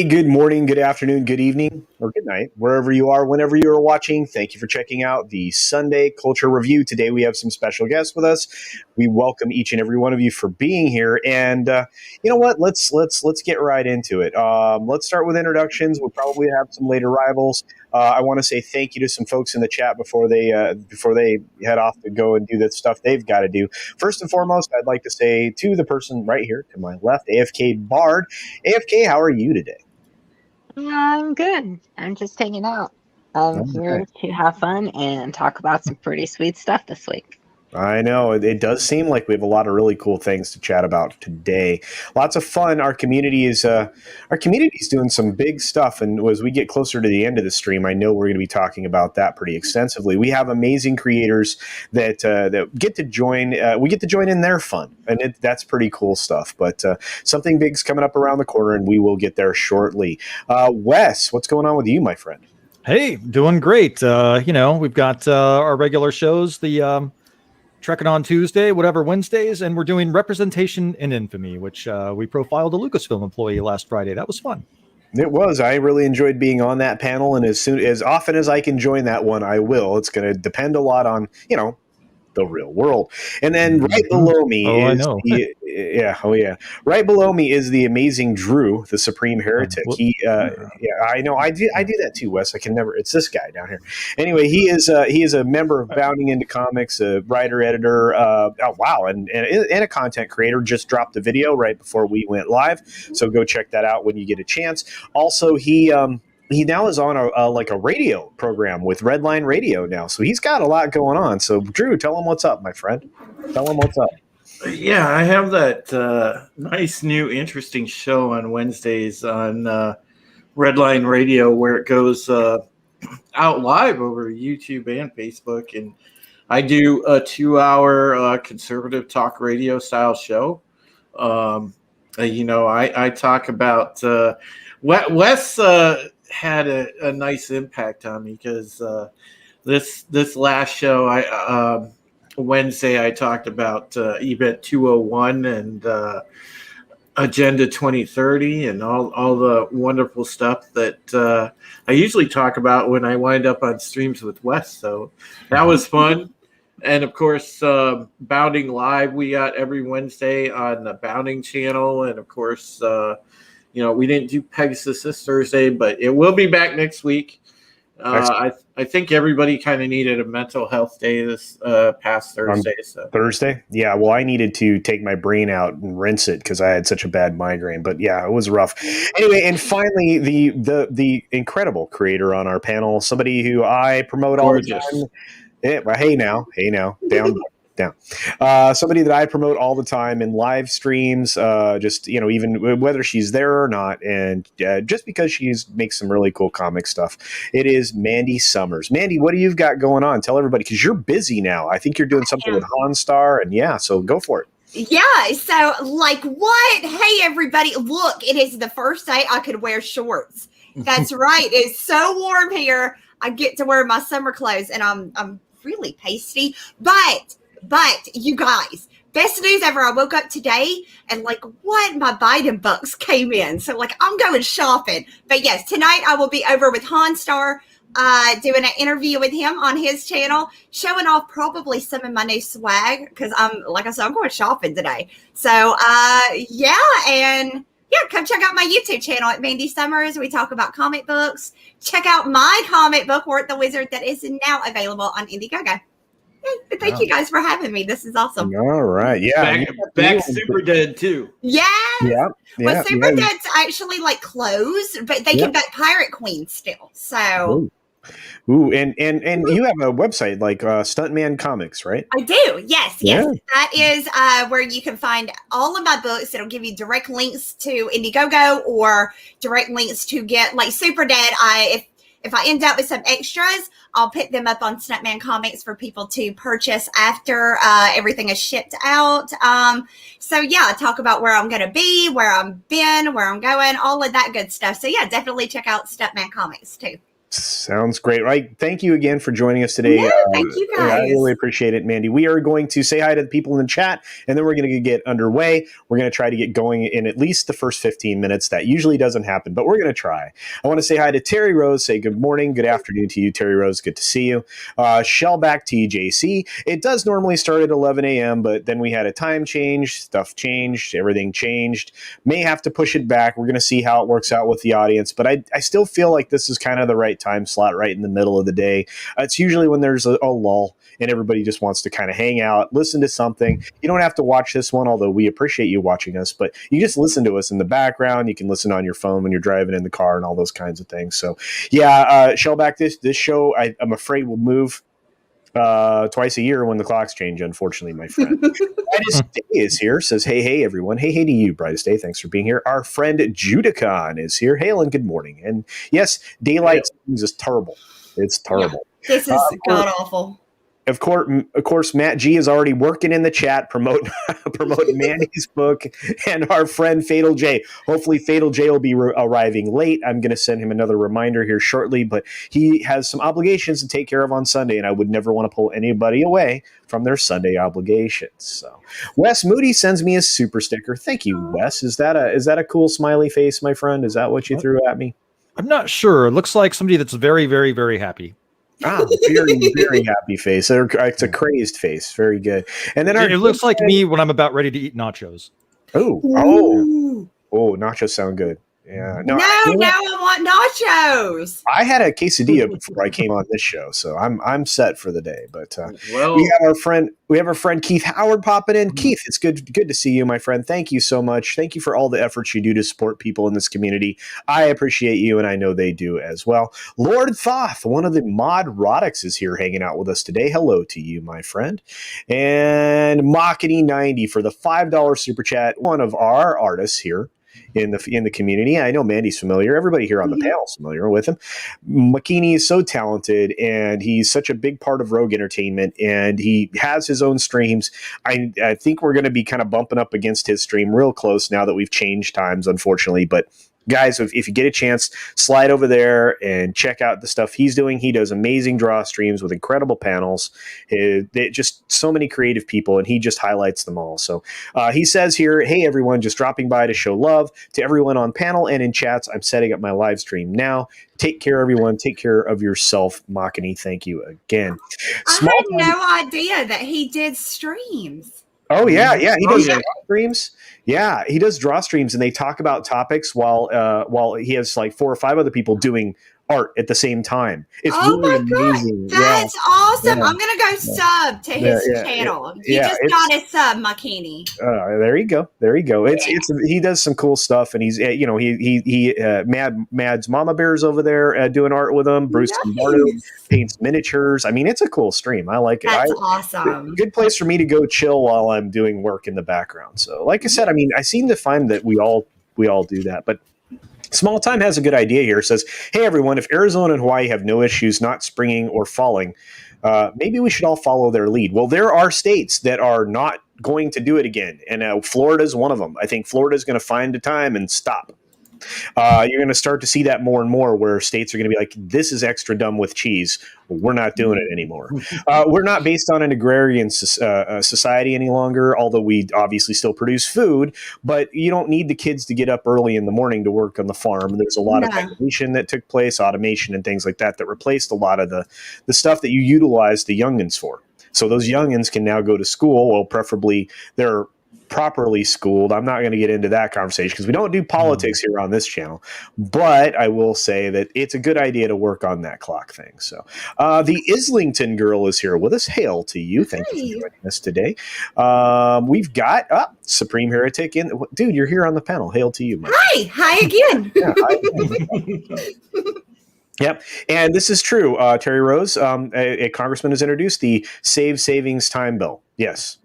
Hey, good morning, good afternoon, good evening, or good night, wherever you are, whenever you are watching. Thank you for checking out the Sunday Culture Review. Today we have some special guests with us. We welcome each and every one of you for being here. And you know what? Let's get right into it. Let's start with introductions. We'll probably have some late arrivals. I want to say thank you to some folks in the chat before they head off to go and do the stuff they've got to do. First and foremost, I'd like to say to the person right here to my left, AFK Bard. AFK, how are you today? I'm good. I'm just hanging out. I'm here to have fun and talk about some pretty sweet stuff this week. I know it does seem like we have a lot of really cool things to chat about today. Lots of fun. Our community is doing some big stuff, and as we get closer to the end of the stream, I know we're going to be talking about that pretty extensively. We have amazing creators that get to join. We get to join in their fun, and that's pretty cool stuff. But something big's coming up around the corner, and we will get there shortly. Wes, what's going on with you, my friend? Hey, doing great. We've got our regular shows, the Trekking on Tuesday, whatever Wednesdays, and we're doing Representation in Infamy, which we profiled a Lucasfilm employee last Friday. That was fun. It was. I really enjoyed being on that panel, and as often as I can join that one, I will. It's going to depend a lot on, the real world. And then right below me right below me is the amazing Drew, the Supreme Heretic. I know. I do that too, Wes. I can never. It's this guy down here. Anyway, he is a member of Bounding Into Comics, a writer, editor. And a content creator. Just dropped a video right before we went live, so go check that out when you get a chance. Also, he now is on a radio program with Redline Radio now. So he's got a lot going on. So, Drew, tell him what's up, my friend. Tell him what's up. Yeah, I have that nice, new, interesting show on Wednesdays on Redline Radio where it goes out live over YouTube and Facebook. And I do a 2-hour conservative talk radio style show. I talk about Wes had a nice impact on me because this last show, Wednesday, I talked about Event 201 and Agenda 2030 and all the wonderful stuff that I usually talk about when I wind up on streams with Wes. So that was fun. And of course, Bounding Live, we got every Wednesday on the Bounding channel. And of course, we didn't do Pegasus this Thursday, but it will be back next week. I think everybody kind of needed a mental health day this past Thursday. Thursday? Yeah, well, I needed to take my brain out and rinse it because I had such a bad migraine. But yeah, it was rough. Anyway, and finally, the incredible creator on our panel, somebody who I promote all the time. Hey now, down. Somebody that I promote all the time in live streams, even whether she's there or not, and just because she makes some really cool comic stuff. It is Mandy Summers. Mandy, what do you got going on? Tell everybody, because you're busy now. I think you're doing something with Honstar, and so go for it. Yeah, so what? Hey, everybody, look, it is the first day I could wear shorts. That's right. It's so warm here. I get to wear my summer clothes, and I'm really pasty, but you guys, best news ever. I woke up today and my Biden bucks came in. So I'm going shopping. But yes, tonight I will be over with Honstar, doing an interview with him on his channel, showing off probably some of my new swag because I'm going shopping today. So come check out my YouTube channel at Mandy Summers. We talk about comic books. Check out my comic book, Wart the Wizard, that is now available on Indiegogo. Thank you guys for having me. This is awesome. All right. Yeah. Back Super Dead too. Yes. Yeah. Well, Super Dead's actually closed, but they can back Pirate Queen still. So. Ooh, and you have a website Stuntman Comics, right? I do. Yes. Yeah. That is where you can find all of my books. It'll give you direct links to Indiegogo or direct links to get Super Dead. If I end up with some extras, I'll put them up on Stuntman Comics for people to purchase after everything is shipped out. I talk about where I'm going to be, where I've been, where I'm going, all of that good stuff. So, definitely check out Stuntman Comics, too. Sounds great. Right. Thank you again for joining us today. No, thank you I guys. really appreciate it, Mandy. We are going to say hi to the people in the chat, and then we're going to get underway. We're going to try to get going in at least the first 15 minutes. That usually doesn't happen, but we're going to try. I want to say hi to Terry Rose. Say good morning, good afternoon to you, Terry Rose. Good to see you. Shellback TJC. It does normally start at 11 a.m., but then we had a time change. Stuff changed. Everything changed. May have to push it back. We're going to see how it works out with the audience, but I still feel like this is kind of the right time slot, right in the middle of the day. It's usually when there's a lull and everybody just wants to kind of hang out, listen to something. You don't have to watch this one, although we appreciate you watching us, but you just listen to us in the background. You can listen on your phone when you're driving in the car and all those kinds of things. So yeah, Shellback, this show, I'm afraid will move twice a year when the clocks change, unfortunately, my friend. Brightest Day is here, says, hey, everyone. Hey to you, Brightest Day. Thanks for being here. Our friend Judicon is here. Hail and good morning. And yes, daylight savings is terrible. It's terrible. Yeah, this is god awful. Of course, Matt G is already working in the chat, promoting Mandy's book, and our friend Fatal J. Hopefully, Fatal J will be arriving late. I'm going to send him another reminder here shortly, but he has some obligations to take care of on Sunday, and I would never want to pull anybody away from their Sunday obligations. So, Wes Moody sends me a super sticker. Thank you, Wes. Is that a cool smiley face, my friend? Is that what you threw at me? I'm not sure. It looks like somebody that's very, very, very happy. Very, very happy face. It's a crazed face. Very good. And then it looks like me when I'm about ready to eat nachos. Oh, nachos sound good. Yeah. No, I want nachos. I had a quesadilla before I came on this show, so I'm set for the day. But well, we have our friend Keith Howard popping in. Keith, it's good to see you, my friend. Thank you so much. Thank you for all the efforts you do to support people in this community. I appreciate you, and I know they do as well. Lord Thoth, one of the mod Roddics, is here hanging out with us today. Hello to you, my friend. And Machiny90 for the $5 super chat, one of our artists here in the community. I know Mandy's familiar. Everybody here on the panel is familiar with him. McKinney is so talented, and he's such a big part of Rogue Entertainment, and he has his own streams. I think we're going to be kind of bumping up against his stream real close now that we've changed times, unfortunately, but guys, if you get a chance, slide over there and check out the stuff he's doing. He does amazing draw streams with incredible panels. Just so many creative people, and he just highlights them all. So he says here, hey, everyone, just dropping by to show love to everyone on panel and in chats. I'm setting up my live stream now. Take care, everyone. Take care of yourself, Machiny. Thank you again. I had no idea that he did streams. Oh, yeah. He does draw streams. Yeah, he does draw streams, and they talk about topics while he has like 4 or 5 other people doing art at the same time. It's really amazing. That's awesome. Yeah. I'm gonna go sub to his channel. You just got a sub, McKinney. There you go. It's he does some cool stuff, and he's Mad's Mama Bear's over there doing art with him. Bruce Lombardo paints miniatures. I mean, it's a cool stream. I like it. That's awesome. Good place for me to go chill while I'm doing work in the background. So, like I said, I mean, I seem to find that we all do that, but. Small Time has a good idea here. It says, hey, everyone, if Arizona and Hawaii have no issues not springing or falling, maybe we should all follow their lead. Well, there are states that are not going to do it again, and Florida is one of them. I think Florida is going to find a time and stop. You're going to start to see that more and more where states are going to be like, this is extra dumb with cheese. We're not doing it anymore. We're not based on an agrarian society any longer, although we obviously still produce food, but you don't need the kids to get up early in the morning to work on the farm. There's a lot of automation that took place, automation and things like that replaced a lot of the stuff that you utilize the youngins for. So those youngins can now go to school. Well, preferably they're properly schooled. I'm not going to get into that conversation because we don't do politics here on this channel, but I will say that it's a good idea to work on that clock thing. So the Islington girl is here with us. Hail to you. Thank you for joining us today. We've got Supreme Heretic in. Dude, you're here on the panel. Hail to you, Mike. Hi again. Yep. And this is true. Terry Rose, a congressman has introduced the Save Savings Time Bill. Yes.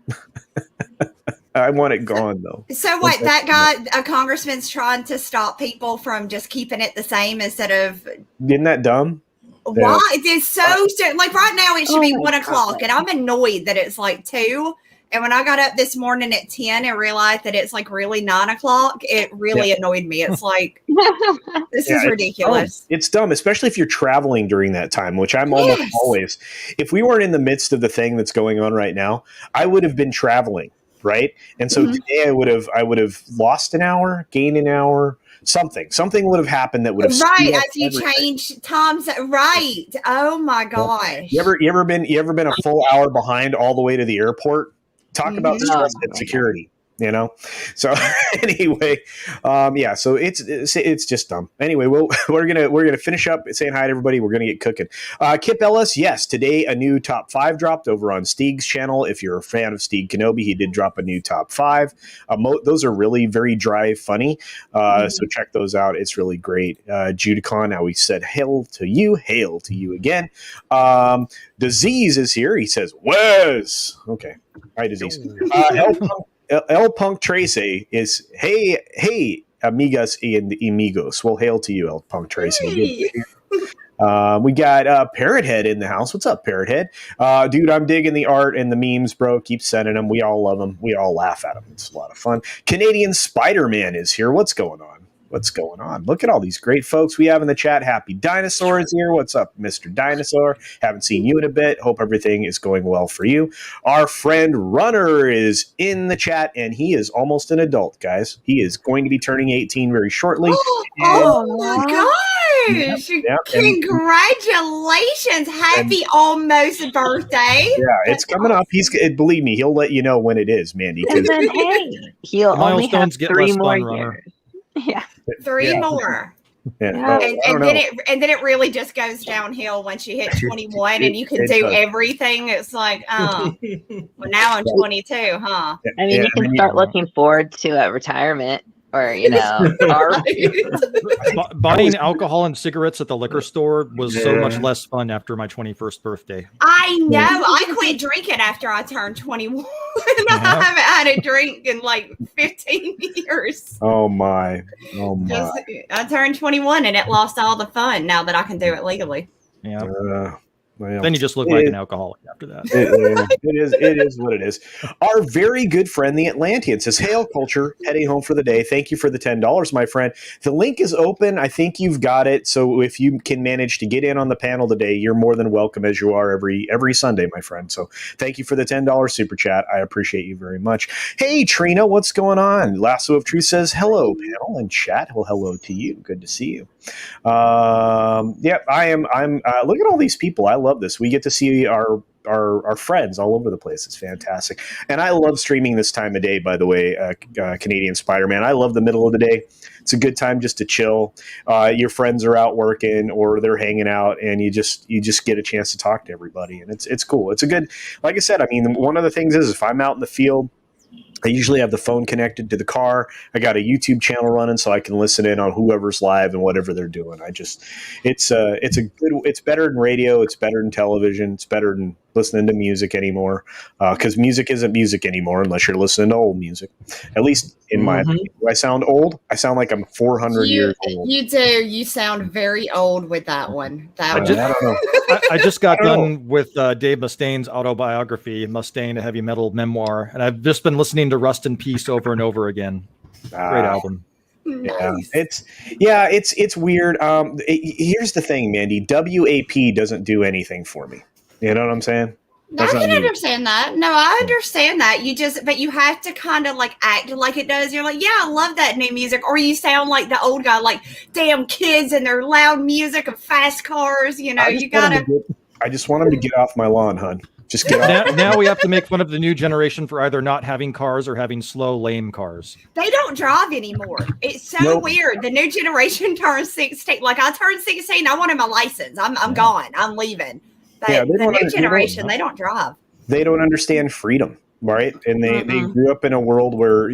I want it gone, though. So what, that guy, a congressman's trying to stop people from just keeping it the same instead of... Isn't that dumb? Why? It's so like right now it should be 1 o'clock, and I'm annoyed that it's like 2. And when I got up this morning at 10 and realized that it's like really 9 o'clock, it really annoyed me. It's like, this is ridiculous. It's dumb, especially if you're traveling during that time, which I'm almost always. If we weren't in the midst of the thing that's going on right now, I would have been traveling, right? And so today I would have lost an hour, gained an hour. Something would have happened that would have as you change times. Right. Oh my gosh. You ever been a full hour behind all the way to the airport? Talk about stress and security, you know? So anyway, so it's just dumb. Anyway, we're gonna finish up saying hi to everybody. We're gonna get cooking. Kip Ellis, yes, today a new top 5 dropped over on Steeg's channel. If you're a fan of Steeg Kenobi, he did drop a new top 5. Those are really very dry, funny. So check those out. It's really great. Judicon, now we said hail to you again. Disease is here. He says, Wes. Okay. Hi, Disease. El Punk Tracy is, hey, amigas and amigos. Well, hail to you, El Punk Tracy. Hey. We got Parrot Head in the house. What's up, Parrot Head? Dude, I'm digging the art and the memes, bro. Keep sending them. We all love them. We all laugh at them. It's a lot of fun. Canadian Spider-Man is here. What's going on? Look at all these great folks we have in the chat. Happy Dinosaur is here. What's up, Mr. Dinosaur? Haven't seen you in a bit. Hope everything is going well for you. Our friend Runner is in the chat, and he is almost an adult, guys. He is going to be turning 18 very shortly. Oh my gosh. Congratulations. Happy almost birthday. Yeah, it's coming up. Believe me, he'll let you know when it is, Mandy. And then, he'll only have 3 more years. Yeah. 3 more. Yeah. And then it really just goes downhill once you hit 21 and you can do everything. It's like, well, now I'm 22, huh? I mean, you can start looking forward to retirement. Or, buying alcohol and cigarettes at the liquor store was so much less fun after my 21st birthday. I know. I quit drinking after I turned 21. I haven't had a drink in like 15 years. Oh my. I turned 21 and it lost all the fun now that I can do it legally. Yeah. Then you just look like an alcoholic after that. It is what it is. Our very good friend, the Atlantean, says, Hail Culture, heading home for the day. Thank you for the $10, my friend. The link is open. I think you've got it. So if you can manage to get in on the panel today, you're more than welcome, as you are every Sunday, my friend. So thank you for the $10 super chat. I appreciate you very much. Hey, Trina, what's going on? Lasso of Truth says, hello, panel and chat. Well, hello to you. Good to see you. I'm look at all these people. I love this. We get to see our friends all over the place. It's fantastic. And I love streaming this time of day, by the way, Canadian Spider-Man. I love the middle of the day. It's a good time just to chill. Your friends are out working or they're hanging out and you just get a chance to talk to everybody. And it's cool. It's a good, like I said, I mean, one of the things is if I'm out in the field, I usually have the phone connected to the car. I got a YouTube channel running so I can listen in on whoever's live and whatever they're doing. It's better than radio. It's better than television. It's better than listening to music anymore. Cause music isn't music anymore unless you're listening to old music, at least in my opinion. Do I sound old? I sound like I'm 400 years old. You do. You sound very old with that one. I don't know. I just got done with Dave Mustaine's autobiography, Mustaine, a heavy metal memoir. And I've just been listening to Rust in Peace over and over again. Great album. Nice. It's weird. Here's the thing, Mandy. WAP doesn't do anything for me. You know what I'm saying? I can understand that. No, I understand that. But you have to kind of like act like it does. You're like, yeah, I love that new music. Or you sound like the old guy, like damn kids and their loud music and fast cars. You know, I just want them to get off my lawn, hon. Just get off. Now we have to make fun of the new generation for either not having cars or having slow, lame cars. They don't drive anymore. It's so weird. The new generation turns 16. Like I turned 16. I wanted my license. I'm gone. I'm leaving. But the new generation, they don't drive. They don't understand freedom, right? And they grew up in a world where,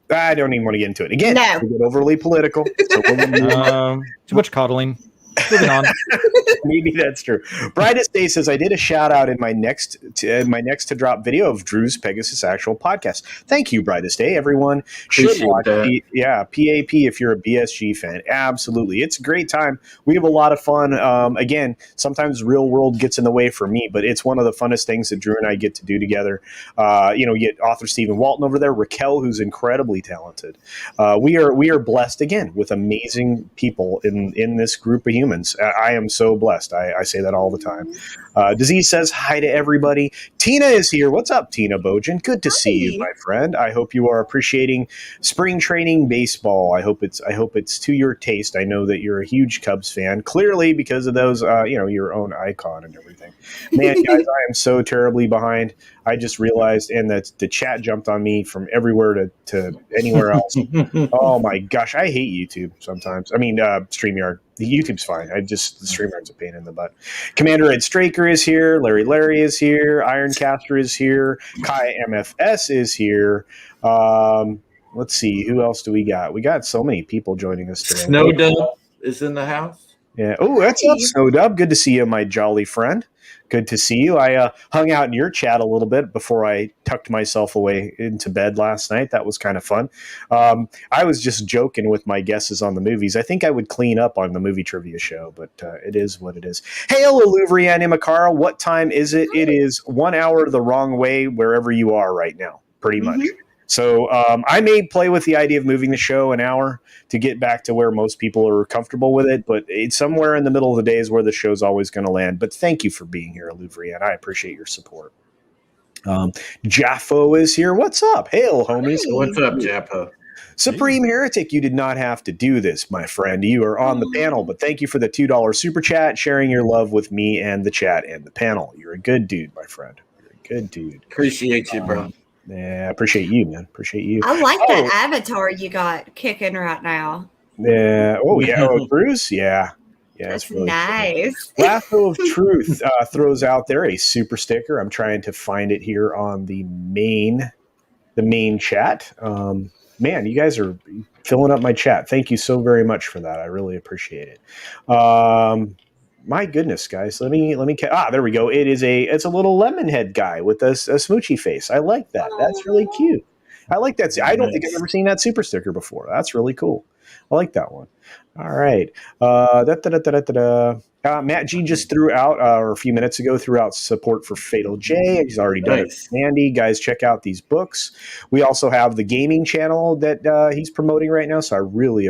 I don't even want to get into it. Again, we get overly political. So too much coddling. Moving on. Maybe that's true. Brightest Day says, I did a shout out in my next to drop video of Drew's Pegasus Actual podcast. Thank you, Brightest Day. Everyone should Appreciate watch. that. PAP if you're a BSG fan. Absolutely. It's a great time. We have a lot of fun. Again, sometimes real world gets in the way for me, but it's one of the funnest things that Drew and I get to do together. You get author Stephen Walton over there, Raquel, who's incredibly talented. We are blessed again with amazing people in this group of humans. I am so blessed. I say that all the time. Disease says hi to everybody. Tina is here. What's up, Tina Bojan? Good to see you, my friend. I hope you are appreciating spring training baseball. I hope it's to your taste. I know that you're a huge Cubs fan, clearly because of those, your own icon and everything. Man, guys, I am so terribly behind. I just realized, and that the chat jumped on me from everywhere to anywhere else. Oh my gosh, I hate YouTube sometimes. I mean, StreamYard. The YouTube's fine. The StreamYard's a pain in the butt. Commander Ed Straker is here. Larry is here. Ironcaster is here. Kai MFS is here. Let's see. Who else do we got? We got so many people joining us today. Snowdub is in the house. Yeah. Oh, that's up, Snowdub. Good to see you, my jolly friend. Good to see you. I hung out in your chat a little bit before I tucked myself away into bed last night. That was kind of fun. I was just joking with my guesses on the movies. I think I would clean up on the movie trivia show, but it is what it is. Hail, Louvrian Imakara. What time is it? It is 1 hour the wrong way wherever you are right now, pretty much. So I may play with the idea of moving the show an hour to get back to where most people are comfortable with it, but it's somewhere in the middle of the day is where the show's always going to land. But thank you for being here, Louvrian. I appreciate your support. Jaffo is here. What's up? Hail, homies. What's up, Jaffo? Supreme Heretic, you did not have to do this, my friend. You are on the panel, but thank you for the $2 super chat, sharing your love with me and the chat and the panel. You're a good dude, my friend. You're a good dude. Appreciate you, bro. Yeah, I appreciate you, man. Appreciate you. I like that avatar you got kicking right now. Yeah. Oh, yeah. Oh, Bruce? Yeah. Yeah, that's really nice. Lasso of Truth throws out there a super sticker. I'm trying to find it here on the main chat. Man, you guys are filling up my chat. Thank you so very much for that. I really appreciate it. My goodness, guys. Let me. There we go. It's a little lemon head guy with a smoochy face. I like that. That's really cute. I like that. I don't think I've ever seen that super sticker before. That's really cool. I like that one. All right. Matt G just threw out, or a few minutes ago, threw out support for Fatal J. He's already done it. Mandy, guys, check out these books. We also have the gaming channel that he's promoting right now. So I really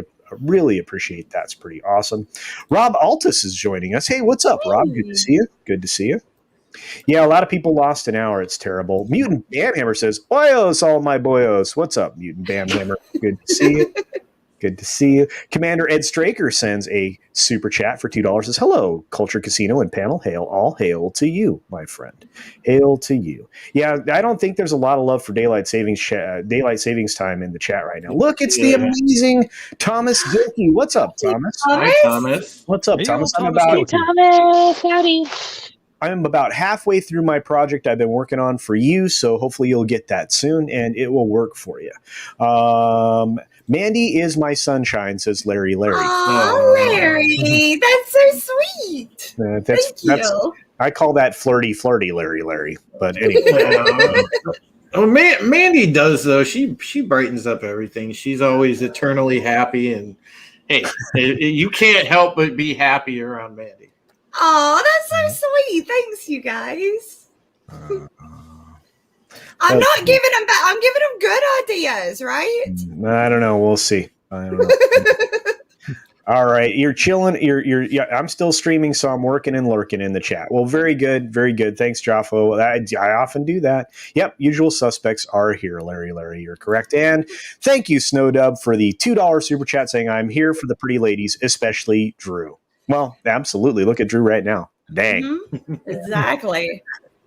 appreciate that. It's pretty awesome. Rob Altus is joining us. Hey, what's up, Rob? Good to see you. Good to see you. Yeah, a lot of people lost an hour. It's terrible. Mutant Bamhammer says, "Boyos, all my boyos." What's up, Mutant Bamhammer? Good to see you. Good to see you. Commander Ed Straker sends a super chat for $2. Says, "Hello, Culture Casino and panel. Hail to you, my friend. Hail to you." Yeah, I don't think there's a lot of love for daylight savings time in the chat right now. Look, it's the amazing Thomas Gilkey. What's up, Thomas? Hi, Thomas. What's up, Thomas? Thomas, howdy. I'm about halfway through my project I've been working on for you, so hopefully you'll get that soon, and it will work for you. Mandy is my sunshine, says Larry. Oh, Larry, that's so sweet. Thank you. I call that flirty, Larry. But anyway. Mandy does, though. She brightens up everything. She's always eternally happy, and hey, you can't help but be happy around Mandy. Oh, that's so sweet. Thanks, you guys. I'm not giving them back. I'm giving them good ideas, right? I don't know. We'll see. I don't know. All right. You're chilling. Yeah, I'm still streaming, so I'm working and lurking in the chat. Well, very good. Very good. Thanks, Jaffo. I often do that. Yep. Usual suspects are here, Larry. You're correct. And thank you, Snowdub, for the $2 super chat saying, "I'm here for the pretty ladies, especially Drew." Well, absolutely. Look at Drew right now. Dang. Mm-hmm. Exactly.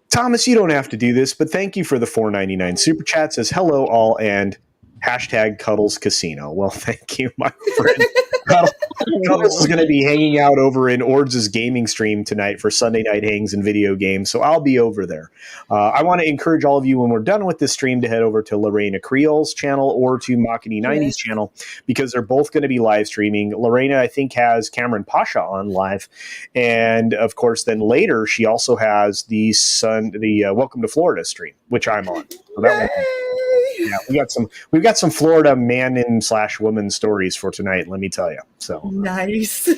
Thomas, you don't have to do this, but thank you for the $4.99 super chat. Says hello all and #Cuddles Casino. Well, thank you, my friend. Cuddles is going to be hanging out over in Ords' gaming stream tonight for Sunday Night Hangs and video games, so I'll be over there. I want to encourage all of you when we're done with this stream to head over to Lorena Creole's channel or to Machini 90's channel, because they're both going to be live streaming. Lorena, I think, has Cameron Pasha on live, and of course, then later she also has the Welcome to Florida stream, which I'm on. So that one, we've got some Florida man in / woman stories for tonight. Let me tell you. So nice.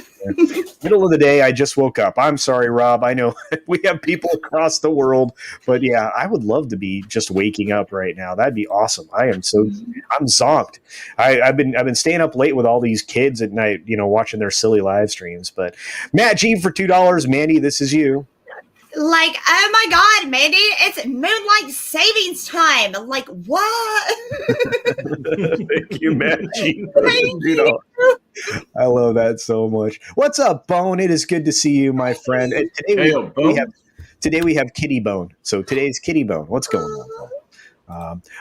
Middle of the day, I just woke up. I'm sorry, Rob. I know we have people across the world, but yeah, I would love to be just waking up right now. That'd be awesome. I'm zonked. I've been staying up late with all these kids at night, watching their silly live streams. But Matt G for $2, Mandy, this is you. Like, oh my God, Mandy, it's Moonlight Savings Time. Like, what? Thank you, Matt G. I love that so much. What's up, Bone? It is good to see you, my friend. And today we have Kitty Bone. So today's Kitty Bone. What's going on, Bone?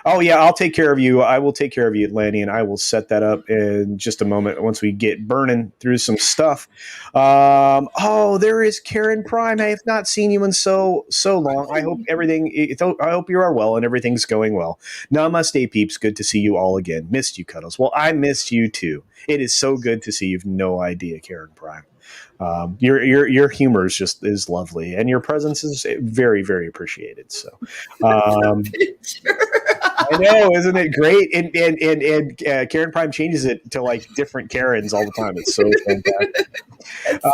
I'll take care of you. I will take care of you, Atlantean. I will set that up in just a moment once we get burning through some stuff. There is Karen Prime. I have not seen you in so long. I hope I hope you are well and everything's going well. Namaste, peeps. Good to see you all again. Missed you, Cuddles. Well, I missed you too. It is so good to see you. You've no idea, Karen Prime. Your humor is lovely, and your presence is very, very appreciated. So, I know, isn't it great? And Karen Prime changes it to like different Karens all the time. It's so fantastic.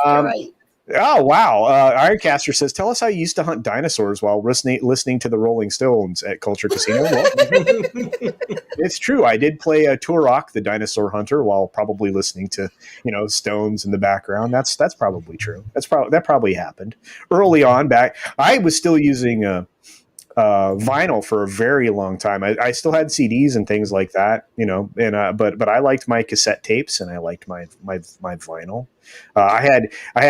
Right. Oh, wow. Ironcaster says, tell us how you used to hunt dinosaurs while listening to the Rolling Stones at Culture Casino. Well, it's true. I did play Turok, the dinosaur hunter, while probably listening to, Stones in the background. That's probably true. That probably happened early on back. I was still using vinyl for a very long time. I still had CDs and things like that, but I liked my cassette tapes and I liked my vinyl. I had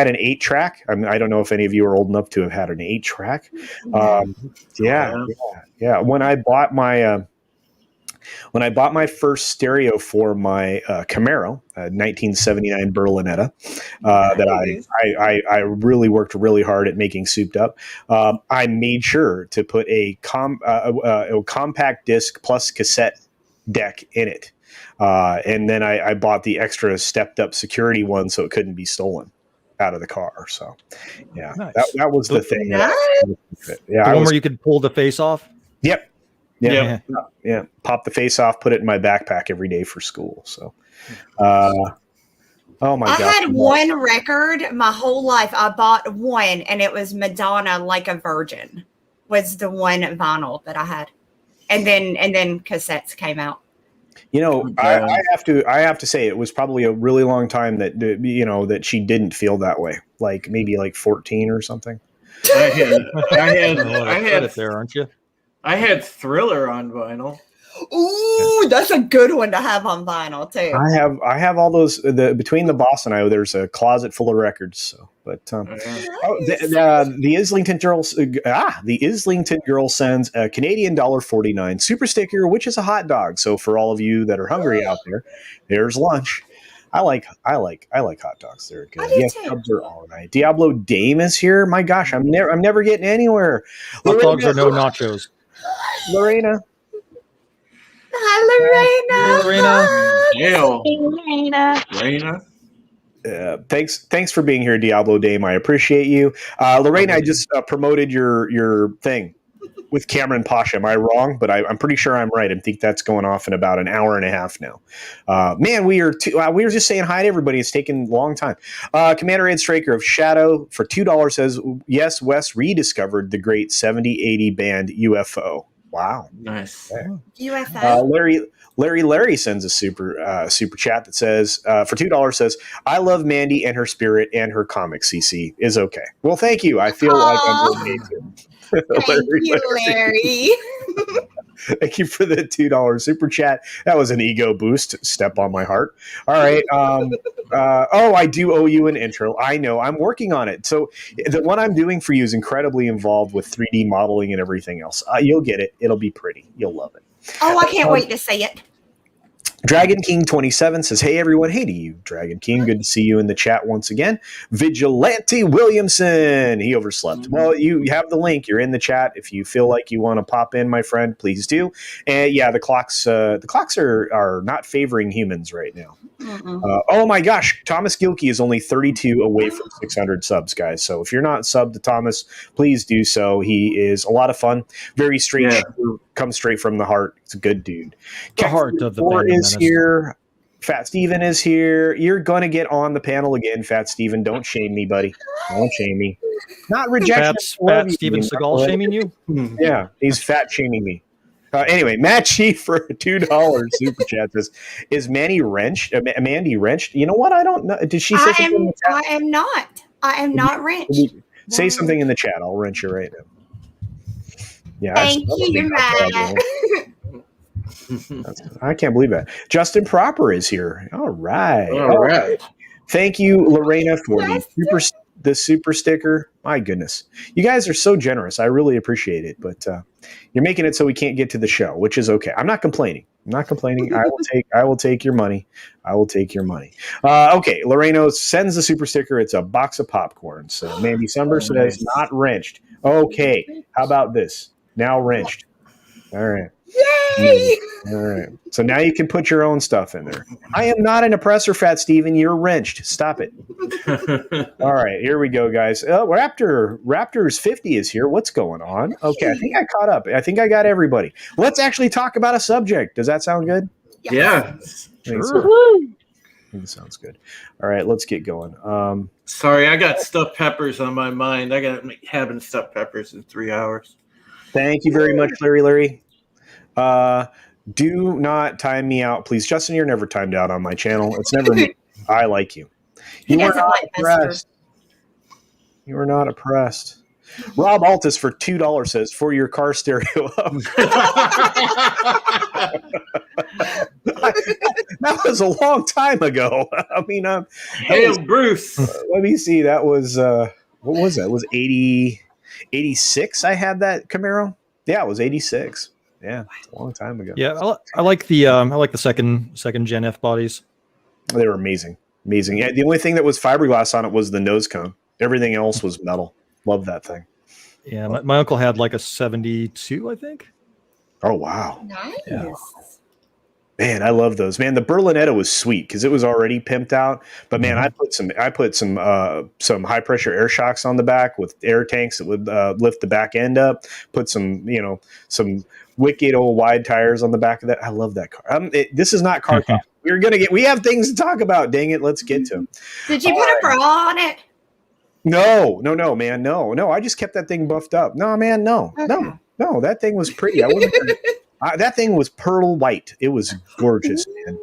an 8-track. I don't know if any of you are old enough to have had an 8-track. Yeah. When I bought my first stereo for my Camaro, 1979 Berlinetta, that I really worked really hard at making souped up. I made sure to put a compact disc plus cassette deck in it. And then I bought the extra stepped up security one so it couldn't be stolen out of the car. So, yeah, nice. that was the thing. Nice. The one where you could pull the face off? Yep. Yeah. Pop the face off, put it in my backpack every day for school. So, oh my God. I had one record my whole life. I bought one, and it was Madonna, Like a Virgin, was the one vinyl that I had. And then cassettes came out. I have to say it was probably a really long time that she didn't feel that way. Like maybe like 14 or something. I had it there, aren't you? I had Thriller on vinyl. Ooh, that's a good one to have on vinyl too. I have all those. Between the boss and I, there's a closet full of records. So, but the Islington girl sends a Canadian $1.49 super sticker, which is a hot dog. So for all of you that are hungry out there, there's lunch. I like hot dogs. They're good. Yes, Cubs are all right. Diablo Dame is here. My gosh, I'm never getting anywhere. Hot dogs are no nachos. Lorena. Hi, Lorena. Thanks for being here, Diablo Dame. I appreciate you. Lorena, I just promoted your thing with Cameron Pasha. Am I wrong? But I'm pretty sure I'm right. I think that's going off in about an hour and a half now. Man, we were just saying hi to everybody. It's taken a long time. Commander Ed Straker of Shadow for $2 says, yes, Wes rediscovered the great 70-80 band UFO. Wow. Nice. UFO. Larry sends a super chat that says, for $2 says, I love Mandy and her spirit and her comic CC is okay. Well, thank you. I feel like I'm okay too. Thank you, Larry. Thank you for the $2 super chat. That was an ego boost. Step on my heart. All right. I do owe you an intro. I know. I'm working on it. So the one I'm doing for you is incredibly involved with 3D modeling and everything else. You'll get it. It'll be pretty. You'll love it. Oh, I can't wait to see it. Dragon King 27 says, hey, everyone. Hey to you, Dragon King. Good to see you in the chat once again. Vigilante Williamson. He overslept. Well, you have the link. You're in the chat. If you feel like you want to pop in, my friend, please do. And yeah, the clocks are not favoring humans right now. Oh my gosh, Thomas Gilkey is only 32 away from 600 subs, guys. So if you're not subbed to Thomas, please do so. He is a lot of fun. Very straight shooter, comes straight from the heart. It's a good dude. The heart of the Four band is here. Fat Steven is here. You're going to get on the panel again, Fat Steven. Don't shame me, buddy. Don't shame me. Not rejection. Fat Steven Seagal shaming you? Yeah, he's fat shaming me. Anyway, Matt Chief for $2 super chat says, "Is Mandy wrenched? Mandy wrenched? You know what? I don't know. Did she say something in the chat? I am not. I am not wrenched. Say something in the chat. I'll wrench you right now. Yeah, Thank you, Matt. I can't believe that. Justin Proper is here. All right. All right. Thank you, Lorena, for the super sticker. My goodness, you guys are so generous. I really appreciate it. But you're making it so we can't get to the show, which is okay. I'm not complaining. I will take your money. I will take your money. Okay, Lorena sends the super sticker. It's a box of popcorn. So Mandy Summers says not wrenched. Okay, how about this? Now wrenched. All right. Yay! All right. So now you can put your own stuff in there. I am not an oppressor, Fat Steven. You're wrenched. Stop it. All right. Here we go, guys. Raptors 50 is here. What's going on? Okay. I think I caught up. I think I got everybody. Let's actually talk about a subject. Does that sound good? Yeah. Sure. It sounds good. All right. Let's get going. Sorry, I got stuffed peppers on my mind. I got having stuffed peppers in 3 hours. Thank you very much, Larry. Do not time me out, please. Justin, you're never timed out on my channel. It's never me. I like you. You are not oppressed. You are not oppressed. Rob Altus for $2 says, for your car stereo up. That was a long time ago. I mean, hey, Bruce. Let me see. That was, what was that? It was 86 I had that Camaro? Yeah, it was 86. Yeah, it's a long time ago. Yeah, I like the second gen F bodies. They were amazing. Yeah, the only thing that was fiberglass on it was the nose cone. Everything else was metal. Love that thing. Yeah, my uncle had like a 72, I think. Oh wow. Nice. Yeah. Man, I love those. Man, the Berlinetta was sweet because it was already pimped out. But man, I put some high pressure air shocks on the back with air tanks that would lift the back end up. Put some wicked old wide tires on the back of that. I love that car. This is not car talk. We have things to talk about. Dang it, let's get to them. Did you put a bra on it? No, man, no. I just kept that thing buffed up. No, man, no. That thing was pretty. That thing was pearl white. It was gorgeous, man.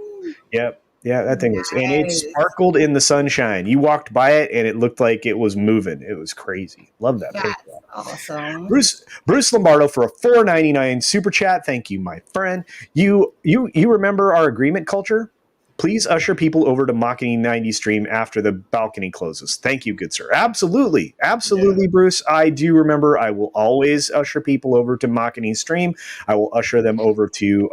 Yep. Yeah, that thing was, and it sparkled in the sunshine. You walked by it, and it looked like it was moving. It was crazy. Love that. That's awesome. Bruce Lombardo for a $4.99 super chat. Thank you, my friend. You remember our agreement, Culture? Please usher people over to Machiny 90 stream after the balcony closes. Thank you, good sir. Absolutely, yeah. Bruce. I do remember. I will always usher people over to Machiny stream. I will usher them over to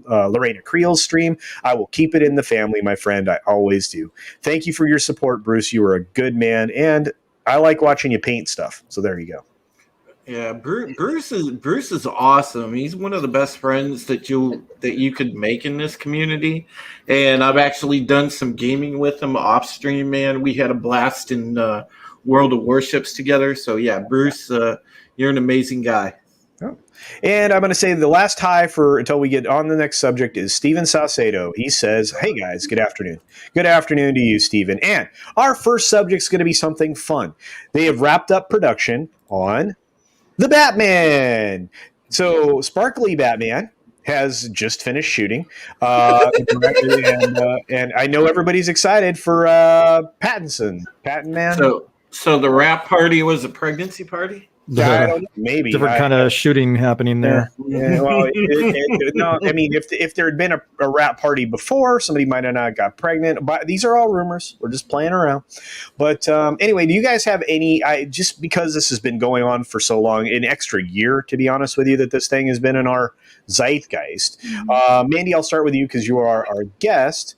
Lorena Creel's stream. I will keep it in the family, my friend. I always do. Thank you for your support, Bruce. You are a good man, and I like watching you paint stuff. So there you go. Yeah, Bruce is awesome. He's one of the best friends that you could make in this community. And I've actually done some gaming with him off stream, man. We had a blast in World of Warships together. So yeah, Bruce, you're an amazing guy. Oh. And I'm going to say the last hi until we get on the next subject is Steven Saucedo. He says, hey guys, good afternoon. Good afternoon to you, Steven. And our first subject is going to be something fun. They have wrapped up production on The Batman. So Sparkly Batman has just finished shooting. And I know everybody's excited for Pattinson. Patton Man. So the wrap party was a pregnancy party? I don't know, maybe different kind of shooting happening there. Yeah, well, no, I mean, if there had been a wrap party before, somebody might have not got pregnant. But these are all rumors. We're just playing around. But anyway, do you guys have any? Just because this has been going on for so long, an extra year, to be honest with you, that this thing has been in our zeitgeist. Mandy, I'll start with you because you are our guest.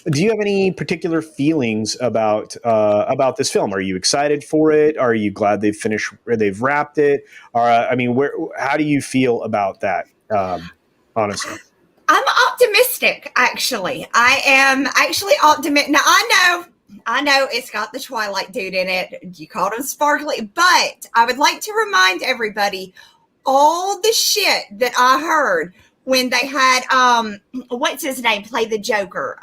Do you have any particular feelings about this film? Are you excited for it? Are you glad they've finished or they've wrapped it? Or I mean, how do you feel about that? Honestly, I'm optimistic. Actually, I am actually optimistic. Now I know it's got the Twilight dude in it. You called him Sparkly, but I would like to remind everybody all the shit that I heard when they had what's his name play the Joker?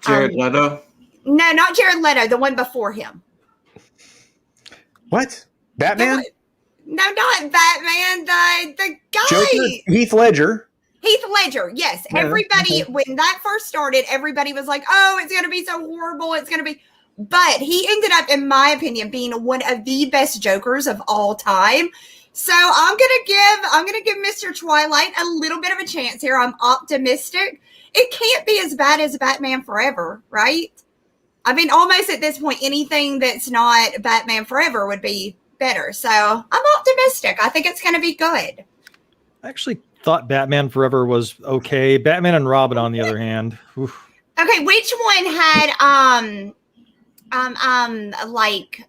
Jared Leto? No, not Jared Leto, the one before him. What? Batman? No, not Batman, the guy. Joker? Heath Ledger. Heath Ledger, yes. Yeah, Everybody, okay. when that first started, everybody was like, oh, it's going to be so horrible. It's going to be. But he ended up, in my opinion, being one of the best Jokers of all time. So I'm gonna give Mr. Twilight a little bit of a chance here. I'm optimistic. It can't be as bad as Batman Forever, right? I mean, almost at this point, anything that's not Batman Forever would be better. So I'm optimistic. I think it's gonna be good. I actually thought Batman Forever was okay. Batman and Robin, on the other hand. Oof. Okay, which one had like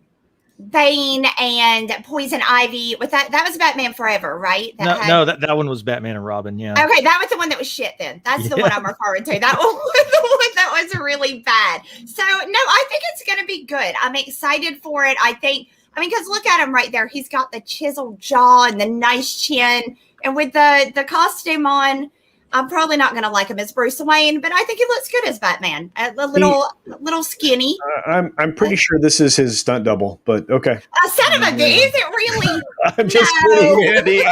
Bane and Poison Ivy with that was Batman Forever, right? That one was Batman and Robin. Yeah. Okay, that was the one that was shit. Then that's the one I'm referring to. That one was the one that was really bad. So no, I think it's gonna be good. I'm excited for it. I mean, because look at him right there. He's got the chiseled jaw and the nice chin, and with the costume on. I'm probably not going to like him as Bruce Wayne, but I think he looks good as Batman. A little skinny. I'm pretty sure this is his stunt double, but okay. Son of a bitch, is it really? I'm just kidding, Andy.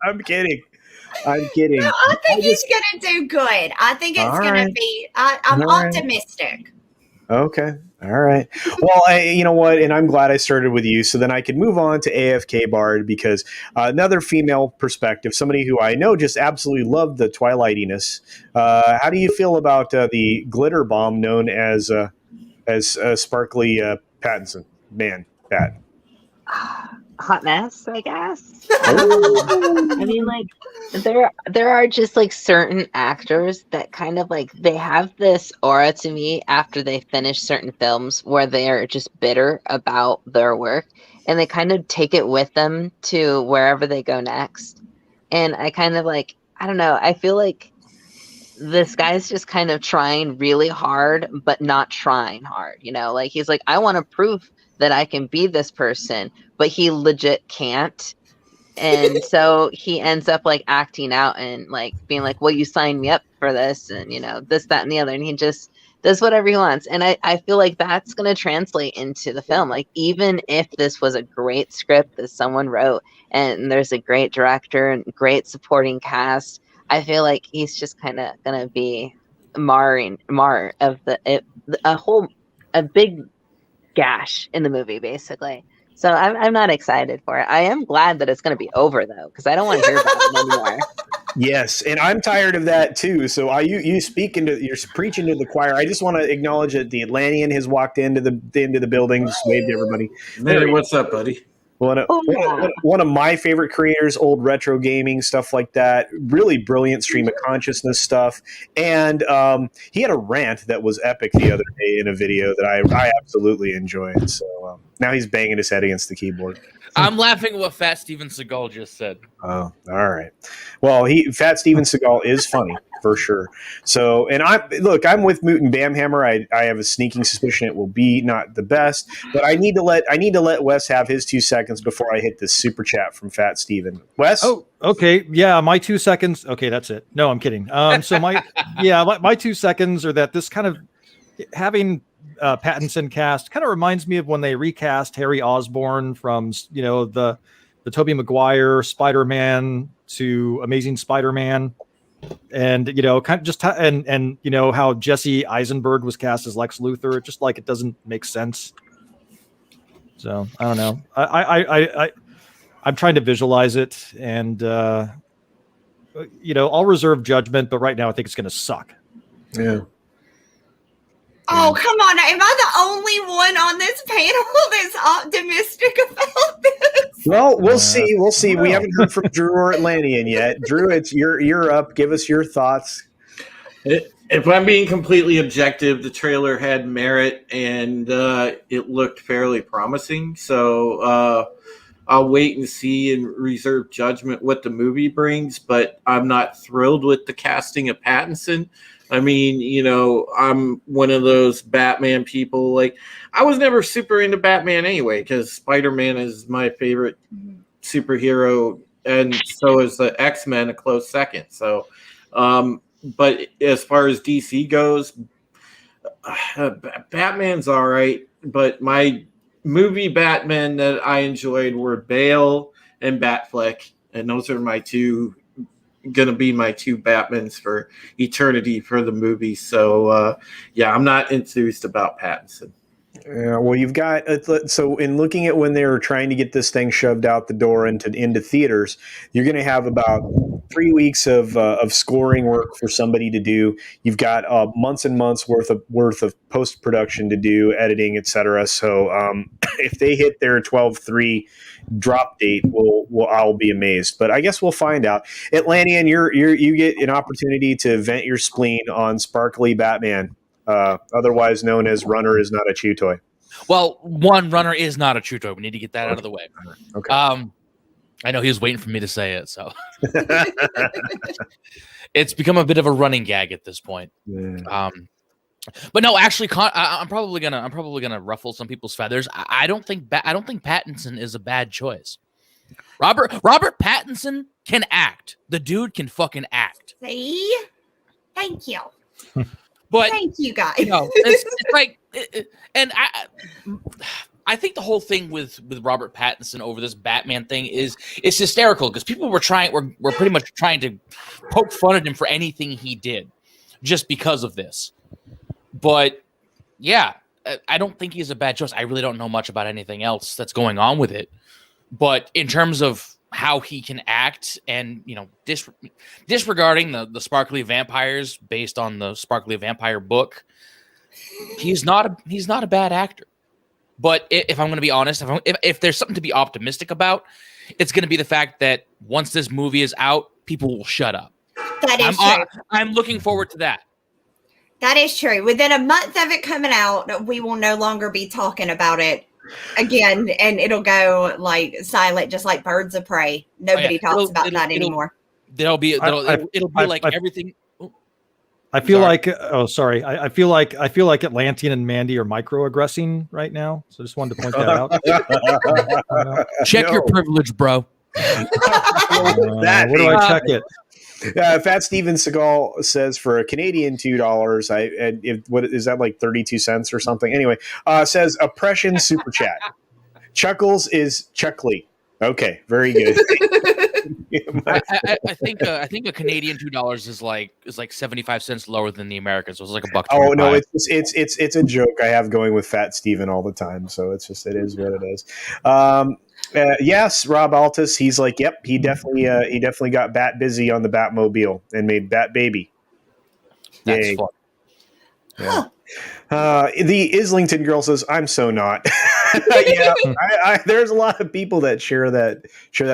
I'm kidding. I'm kidding. No, I think he's going to do good. I think it's going to be. I'm optimistic. Okay. All right. Well, you know what? And I'm glad I started with you so then I could move on to AFK Bard because another female perspective, somebody who I know just absolutely loved the Twilightiness. How do you feel about the glitter bomb known as Sparkly Pattinson? Man, Pat. Hot mess, I guess. I mean, like, there are just like certain actors that kind of like they have this aura to me after they finish certain films where they are just bitter about their work and they kind of take it with them to wherever they go next. And I kind of like, I don't know, I feel like this guy's just kind of trying really hard, but not trying hard, you know, like he's like, I want to prove that I can be this person, but he legit can't. And so he ends up like acting out and like being like, well, you signed me up for this and, you know, this, that, and the other. And he just does whatever he wants. And I feel like that's going to translate into the film. Like, even if this was a great script that someone wrote and there's a great director and great supporting cast, I feel like he's just kind of going to be mar of a big gash in the movie, basically. So I'm not excited for it. I am glad that it's going to be over, though, because I don't want to hear about it anymore. Yes, and I'm tired of that too. So you're preaching to the choir. I just want to acknowledge that the Atlantean has walked into the building, just waved to everybody. Mary, what's up, buddy? One of my favorite creators, old retro gaming, stuff like that. Really brilliant stream of consciousness stuff. And he had a rant that was epic the other day in a video that I absolutely enjoyed. So now he's banging his head against the keyboard. I'm laughing at what Fat Steven Seagal just said. Oh, all right. Well, Fat Steven Seagal is funny for sure. So, and I'm with Moot and Bamhammer. I have a sneaking suspicion it will be not the best, but I need to let Wes have his 2 seconds before I hit this super chat from Fat Steven. Wes? Oh, okay. Yeah, my 2 seconds. Okay, that's it. No, I'm kidding. So my 2 seconds are that this kind of having Pattinson cast kind of reminds me of when they recast Harry Osborn from, you know, the Tobey Maguire Spider-Man to Amazing Spider-Man, and you know, kind of just and you know how Jesse Eisenberg was cast as Lex Luthor. Just like it doesn't make sense. So I don't know. I'm trying to visualize it, and I'll reserve judgment. But right now, I think it's going to suck. Yeah. Oh, come on. Am I the only one on this panel that's optimistic about this? Well, we'll see. We'll see. We well. haven't heard from Drew or Atlantean yet. Drew, you're up. Give us your thoughts. If I'm being completely objective, the trailer had merit and it looked fairly promising. So I'll wait and see and reserve judgment what the movie brings. But I'm not thrilled with the casting of Pattinson. I mean, I'm one of those Batman people. Like, I was never super into Batman anyway, because Spider-Man is my favorite superhero, and so is the X-Men a close second. So, but as far as DC goes, Batman's all right. But my movie Batman that I enjoyed were Bale and Batfleck, and those are gonna be my two Batmans for eternity for the movie. So I'm not enthused about Pattinson. Well, you've got so in looking at when they were trying to get this thing shoved out the door into theaters, you're going to have about 3 weeks of scoring work for somebody to do. You've got months and months worth of post production to do, editing, etc. So if they hit their 12/3 drop date, I'll be amazed. But I guess we'll find out. Atlantean, you get an opportunity to vent your spleen on Sparkly Batman. Otherwise known as Runner is not a chew toy. Well, Runner is not a chew toy. We need to get that out of the way. Okay. I know he was waiting for me to say it, so it's become a bit of a running gag at this point. Yeah. But no, actually, I'm probably gonna ruffle some people's feathers. I don't think Pattinson is a bad choice. Robert Pattinson can act. The dude can fucking act. See? Thank you. But thank you, guys. It's like, and I think the whole thing with Robert Pattinson over this Batman thing is hysterical because people were pretty much trying to poke fun at him for anything he did, just because of this. But yeah, I don't think he's a bad choice. I really don't know much about anything else that's going on with it, but in terms of how he can act and, disregarding the sparkly vampires based on the Sparkly Vampire book, he's not a bad actor. But if I'm going to be honest, if there's something to be optimistic about, it's going to be the fact that once this movie is out, people will shut up. That is true. I'm looking forward to that. That is true. Within a month of it coming out, we will no longer be talking about it again, and it'll go like silent, just like Birds of Prey. Nobody talks about that anymore. It'll be like everything. I feel like I feel like Atlantean and Mandy are microaggressing right now. So I just wanted to point that out. Check your privilege, bro. Where do I check it? Fat Steven Seagal says for a Canadian $2, what is that, like 32 cents or something? Anyway, says oppression super chat. Chuckles is Chuckly. Okay, very good. I think a Canadian $2 is like 75 cents lower than the American, so it's like $1. Oh no, it's a joke I have going with Fat Steven all the time. So it is what it is. Yes, Rob Altus. He's like, yep. He definitely got Bat busy on the Batmobile and made Bat Baby. That's Yay. fun. Yeah. The Islington girl says, "I'm so not." Yeah, there's a lot of people that share that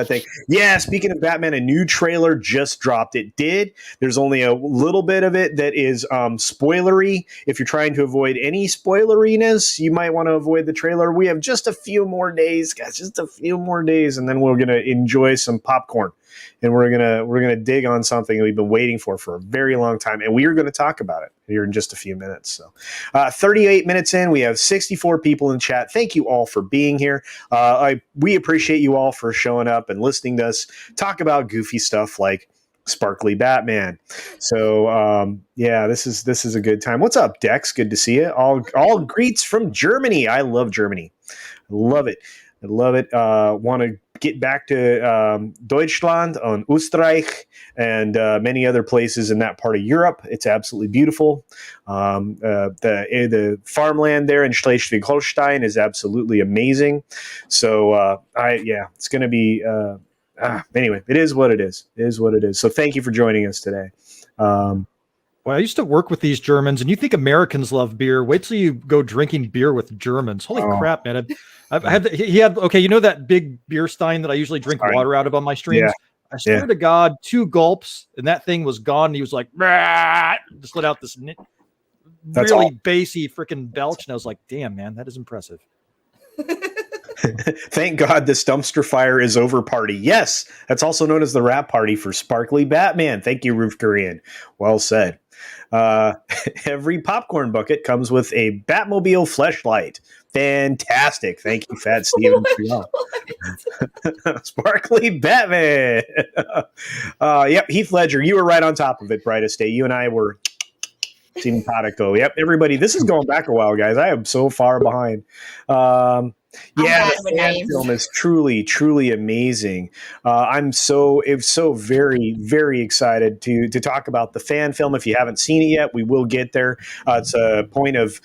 thing. Yeah, speaking of Batman, a new trailer just dropped. It did. There's only a little bit of it that is spoilery. If you're trying to avoid any spoileriness, you might want to avoid the trailer. We have just a few more days, guys. Just a few more days, and then we're gonna enjoy some popcorn. And we're gonna dig on something we've been waiting for a very long time, and we are going to talk about it here in just a few minutes. So, 38 minutes in, we have 64 people in chat. Thank you all for being here. We appreciate you all for showing up and listening to us talk about goofy stuff like Sparkly Batman. So, this is a good time. What's up, Dex? Good to see you. All greets from Germany. I love Germany. Love it. I love it. Want to get back to Deutschland and Österreich and many other places in that part of Europe. It's absolutely beautiful. The farmland there in Schleswig-Holstein is absolutely amazing. So it's going to be. Anyway, it is what it is. It is what it is. So thank you for joining us today. Well, I used to work with these Germans, and you think Americans love beer. Wait till you go drinking beer with Germans. Holy crap, man. I've had, he had, okay, you know that big beer stein that I usually drink water out of on my streams? Yeah. I swear to God, 2 gulps, and that thing was gone. And he was like, just let out this really bassy freaking belch. And I was like, damn, man, that is impressive. Thank God this dumpster fire is over party. Yes, that's also known as the wrap party for Sparkly Batman. Thank you, Roof Korean. Well said. Every popcorn bucket comes with a Batmobile fleshlight. Fantastic. Thank you, Fat Steven. Sparkly Batman. Yep, Heath Ledger, you were right on top of it, Brightest Day. You and I were simpatico. Yep, everybody, this is going back a while, guys. I am so far behind. The fan film is truly, truly amazing. I'm so very, very excited to talk about the fan film. If you haven't seen it yet, we will get there. It's a point of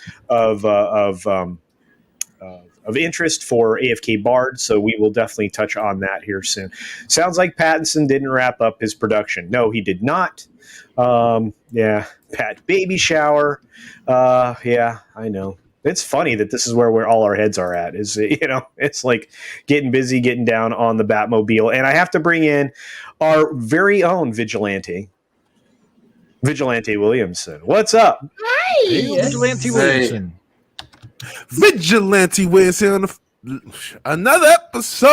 interest for AFK Bard, so we will definitely touch on that here soon. Sounds like Pattinson didn't wrap up his production. No, he did not. Pat baby shower. I know. It's funny that this is where all our heads are at. Is it's like getting busy, getting down on the Batmobile, and I have to bring in our very own Vigilante Williamson. What's up? Hi, Vigilante Williamson. Vigilante Williamson on another episode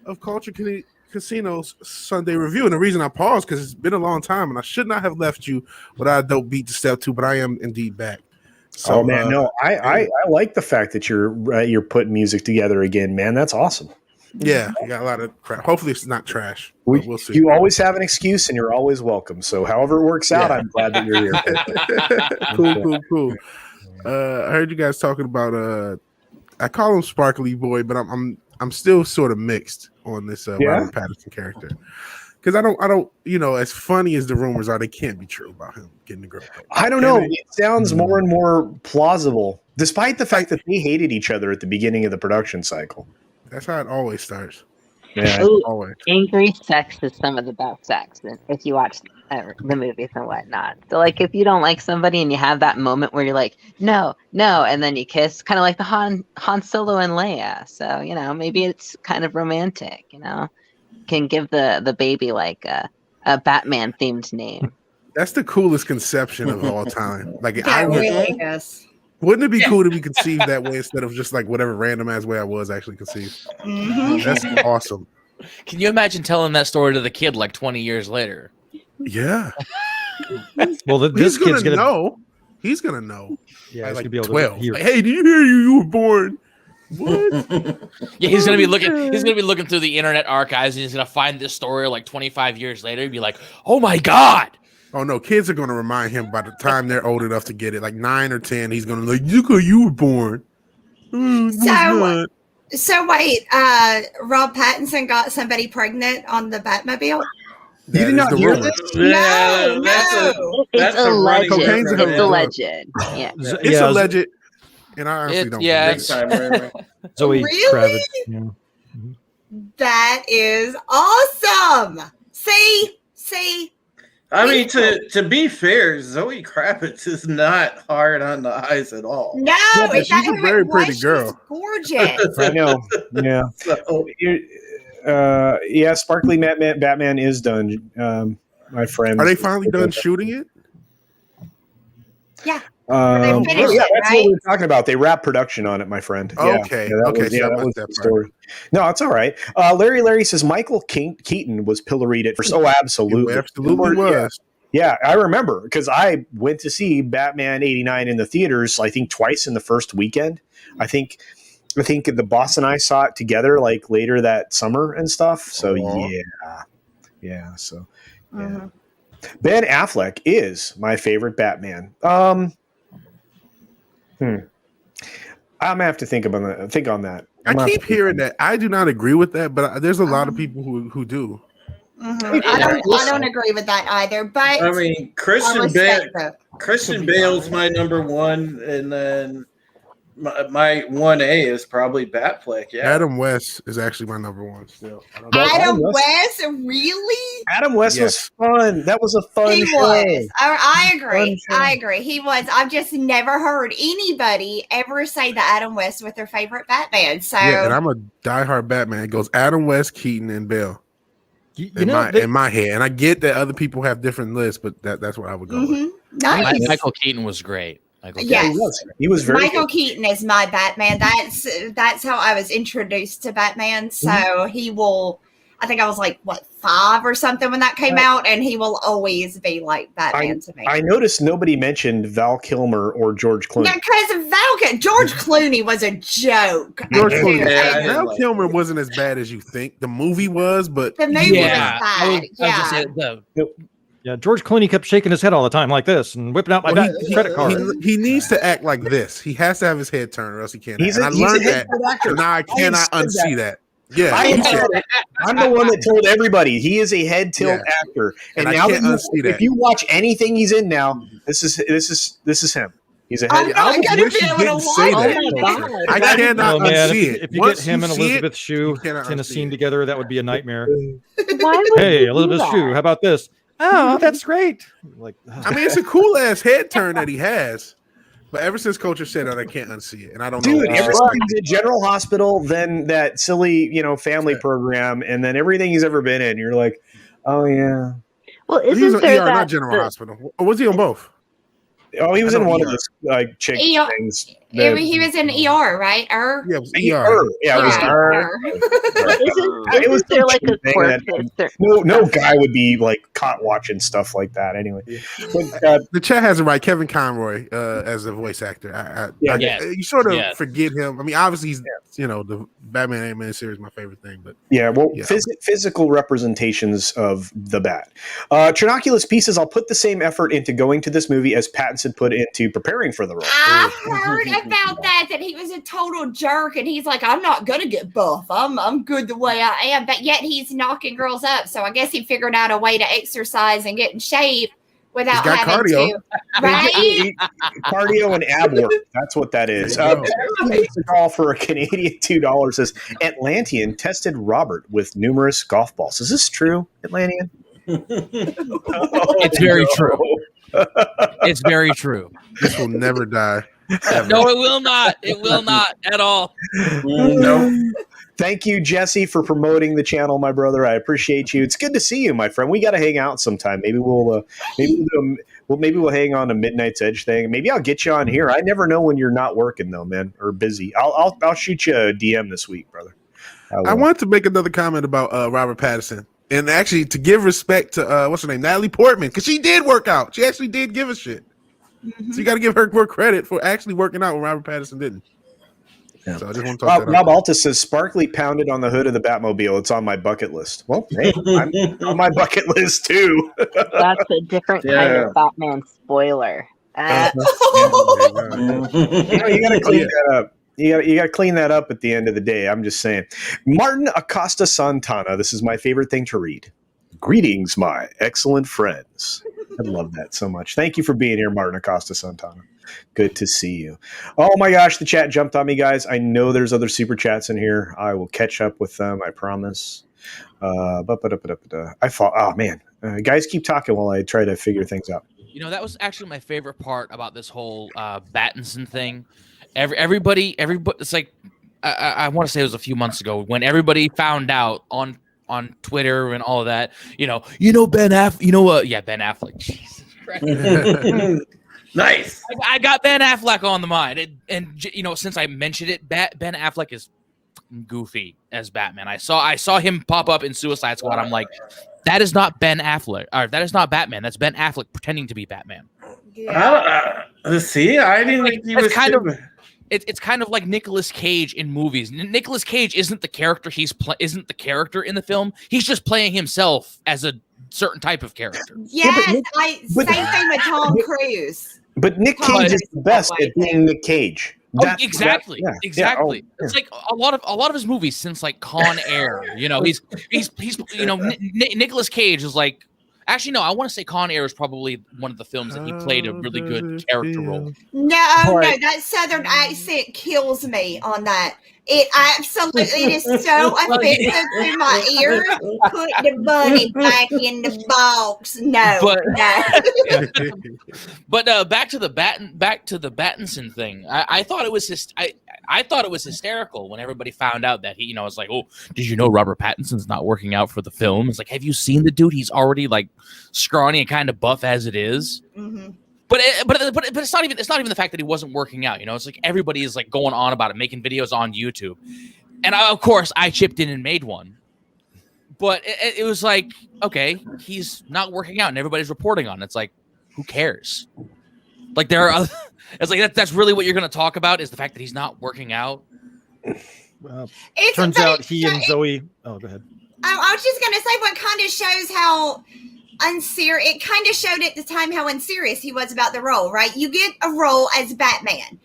of CultureCasino's Sunday Review. And the reason I paused because it's been a long time, and I should not have left you without a dope beat to step to, but I am indeed back. So, I like the fact that you're putting music together again, man. That's awesome. Yeah, I got a lot of crap. Hopefully, it's not trash. We'll see. You always have an excuse, and you're always welcome. So, however it works out, I'm glad that you're here. Cool. I heard you guys talking about. I call him Sparkly Boy, but I'm still sort of mixed on this Robert Pattinson character because I don't as funny as the rumors are, they can't be true about him getting the girl. I don't know. It sounds more and more plausible, despite the fact that they hated each other at the beginning of the production cycle. That's how it always starts. Yeah, always. Angry sex is some of the best sex if you watch the movies and whatnot. So, like, if you don't like somebody and you have that moment where you're like, no, and then you kiss, kind of like the Han Solo and Leia. So, maybe it's kind of romantic. Can give the baby like a Batman themed name. That's the coolest conception of all time. Like, Yes. Wouldn't it be cool to be conceived that way instead of just like whatever random ass way I was actually conceived? Mm-hmm. That's awesome. Can you imagine telling that story to the kid like 20 years later? Yeah. Well, this kid's gonna know. He's gonna know. Yeah, he's like gonna be able 12. to hear. Like, hey, did you hear you were born? What? Yeah, he's gonna be looking through the internet archives, and he's gonna find this story like 25 years later and be like, "Oh my god!" Oh no, kids are going to remind him by the time they're old enough to get it, like 9 or 10. He's going to like, you were born. So wait, Rob Pattinson got somebody pregnant on the Batmobile? You did not hear this? No. It's alleged. Cocaine's a It's alleged. Yeah. It's alleged. And I honestly don't believe it. Zoe Really? Kravitz. Yeah. That is awesome. See. I mean, to be fair, Zoe Kravitz is not hard on the eyes at all. No, but she's a very pretty girl. She's gorgeous. I know. Yeah. So, Sparkly Batman is done. My friend. Are they finally done shooting it? Yeah. That's finished it, what right? we were talking about. They wrapped production on it, my friend. Okay. That was the story. No, it's all right. Larry says Michael Keaton was pilloried at first. Oh, absolutely. It absolutely was. Yeah, I remember because I went to see Batman '89 in the theaters, I think twice in the first weekend. I think the boss and I saw it together like later that summer and stuff. So yeah. So Mhm. Ben Affleck is my favorite Batman. I'm gonna have to think on that. I keep hearing that. I do not agree with that, but there's a lot of people who do. Mhm. I don't agree with that either. But I mean, Christian Bale's my number one, and then my 1A is probably Batfleck. Yeah, Adam West is actually my number one still. Adam West, really? Adam West was fun. That was a fun He show. was. I agree. I agree. He was. I've just never heard anybody ever say that Adam West was their favorite Batman. So yeah, and I'm a diehard Batman. It goes Adam West, Keaton, and Bale. In my head, and I get that other people have different lists, but that's what I would go with. Nice. Michael Keaton was great. Yes, he was very Michael good. Keaton is my Batman. That's how I was introduced to Batman. So he will. I think I was like 5 or something when that came out, and he will always be like Batman to me. I noticed nobody mentioned Val Kilmer or George Clooney. Yeah, because George Clooney was a joke. Val Kilmer wasn't as bad as you think. The movie was, but the movie was bad. Yeah, George Clooney kept shaking his head all the time like this and whipping out my credit card. He needs to act like this. He has to have his head turned, or else he can't. I learned that. So now I cannot unsee that. Yeah, I'm the one that told everybody he is a head tilt actor, and now if you watch anything he's in now, this is him. He's a head. I'm not gonna be able to say that. I cannot unsee it. If you get him and Elizabeth Shue in a scene together, that would be a nightmare. Hey, Elizabeth Shue, how about this? Oh, that's great. Like, I mean, it's a cool ass head turn that he has. But ever since Culture said that, I can't unsee it, and I don't know. Dude, ever since he's at General Hospital, then that silly, family program, and then everything he's ever been in, you're like, oh yeah. Well, he was on ER, not General Hospital. Or was he on both? Oh, he was in one of the chick things. He was in ER, right? Yeah, it was ER. Yeah, it was there like a corpse? No guy would be like caught watching stuff like that anyway. But, the chat has it right. Kevin Conroy as a voice actor. You sort of forget him. I mean, obviously he's the Batman animated series is my favorite thing, but physical representations of the Bat. Trinoculous Pieces. I'll put the same effort into going to this movie as Pattinson put into preparing for the role. I heard about that he was a total jerk, and he's like, I'm not gonna get buff. I'm good the way I am, but yet he's knocking girls up. So I guess he figured out a way to exercise and get in shape without having cardio. to. Right? Cardio and ab work. That's what that is. A call for a Canadian $2 says Atlantean tested Robert with numerous golf balls. Is this true, Atlantean? It's very true. It's very true. This will never die. Ever. No, it will not. It will not at all. No. Thank you, Jesse, for promoting the channel, my brother. I appreciate you. It's good to see you, my friend. We got to hang out sometime. Maybe we'll hang on a Midnight's Edge thing. Maybe I'll get you on here. I never know when you're not working though, man, or busy. I'll shoot you a DM this week, brother. I wanted to make another comment about Robert Pattinson. And actually, to give respect to what's her name, Natalie Portman, because she did work out. She actually did give a shit. Mm-hmm. So you got to give her more credit for actually working out when Robert Pattinson didn't. Yeah. So I just want to talk about Rob Altus says Sparkly pounded on the hood of the Batmobile. It's on my bucket list. Well, hey, I'm on my bucket list too. That's a different kind of Batman spoiler. You got to clean that up. You got to clean that up at the end of the day. I'm just saying. Martin Acosta Santana. This is my favorite thing to read. Greetings, my excellent friends. I love that so much. Thank you for being here, Martin Acosta Santana. Good to see you. Oh my gosh, the chat jumped on me, guys. I know there's other super chats in here. I will catch up with them. I promise. I thought, oh man, guys, keep talking while I try to figure things out. That was actually my favorite part about this whole Battinson thing. Everybody, it's like I want to say it was a few months ago when everybody found out on Twitter and all of that. Ben Affleck. Ben Affleck. Jesus Christ. Nice. I got Ben Affleck on the mind, and since I mentioned it, Ben Affleck is goofy as Batman. I saw him pop up in Suicide Squad. I'm like, that is not Ben Affleck, or that is not Batman. That's Ben Affleck pretending to be Batman. Yeah. See, I didn't think he was It's kind of like Nicolas Cage in movies. Nicolas Cage isn't the character isn't the character in the film. He's just playing himself as a certain type of character. Yes, same thing with Tom Cruise. But Nick Cage is the best at being Nick Cage. Exactly. It's like a lot of his movies since like Con Air. You know, he's Nicolas Cage is like. Actually, no. I want to say Con Air is probably one of the films that he played a really good character role. No, that Southern accent kills me on that. It is so offensive to my ear. Put the bunny back in the box. No, But back to the Battinson thing. I thought it was I thought it was hysterical when everybody found out that he, it's like, oh, did you know Robert Pattinson's not working out for the film? It's like, have you seen the dude? He's already like scrawny and kind of buff as it is. Mm-hmm. But it's not even the fact that he wasn't working out. It's like everybody is like going on about it, making videos on YouTube, and of course I chipped in and made one. But it was like, okay, he's not working out, and everybody's reporting on it. It's like, who cares? Like there are, it's like that's really what you're going to talk about is the fact that he's not working out. Turns out he and Zoe. Oh, go ahead. I was just going to say what kind of shows how unserious. It kind of showed at the time how unserious he was about the role. Right? You get a role as Batman.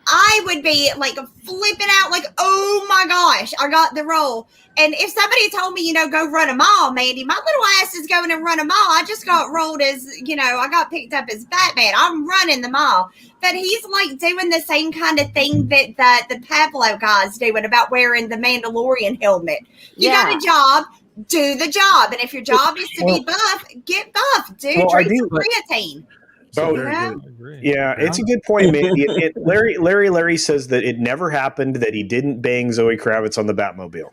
I would be like flipping out, like, oh my gosh, I got the role. And if somebody told me, go run a mall, Mandy, my little ass is going to run a mall. I just got rolled as, I got picked up as Batman. I'm running the mall. But he's like doing the same kind of thing that the Pablo guy's doing about wearing the Mandalorian helmet. You got a job, do the job. And if your job is to be buff, get buff, dude. Drink some creatine. It's a good point, Mandy. Larry says that it never happened, that he didn't bang Zoe Kravitz on the Batmobile.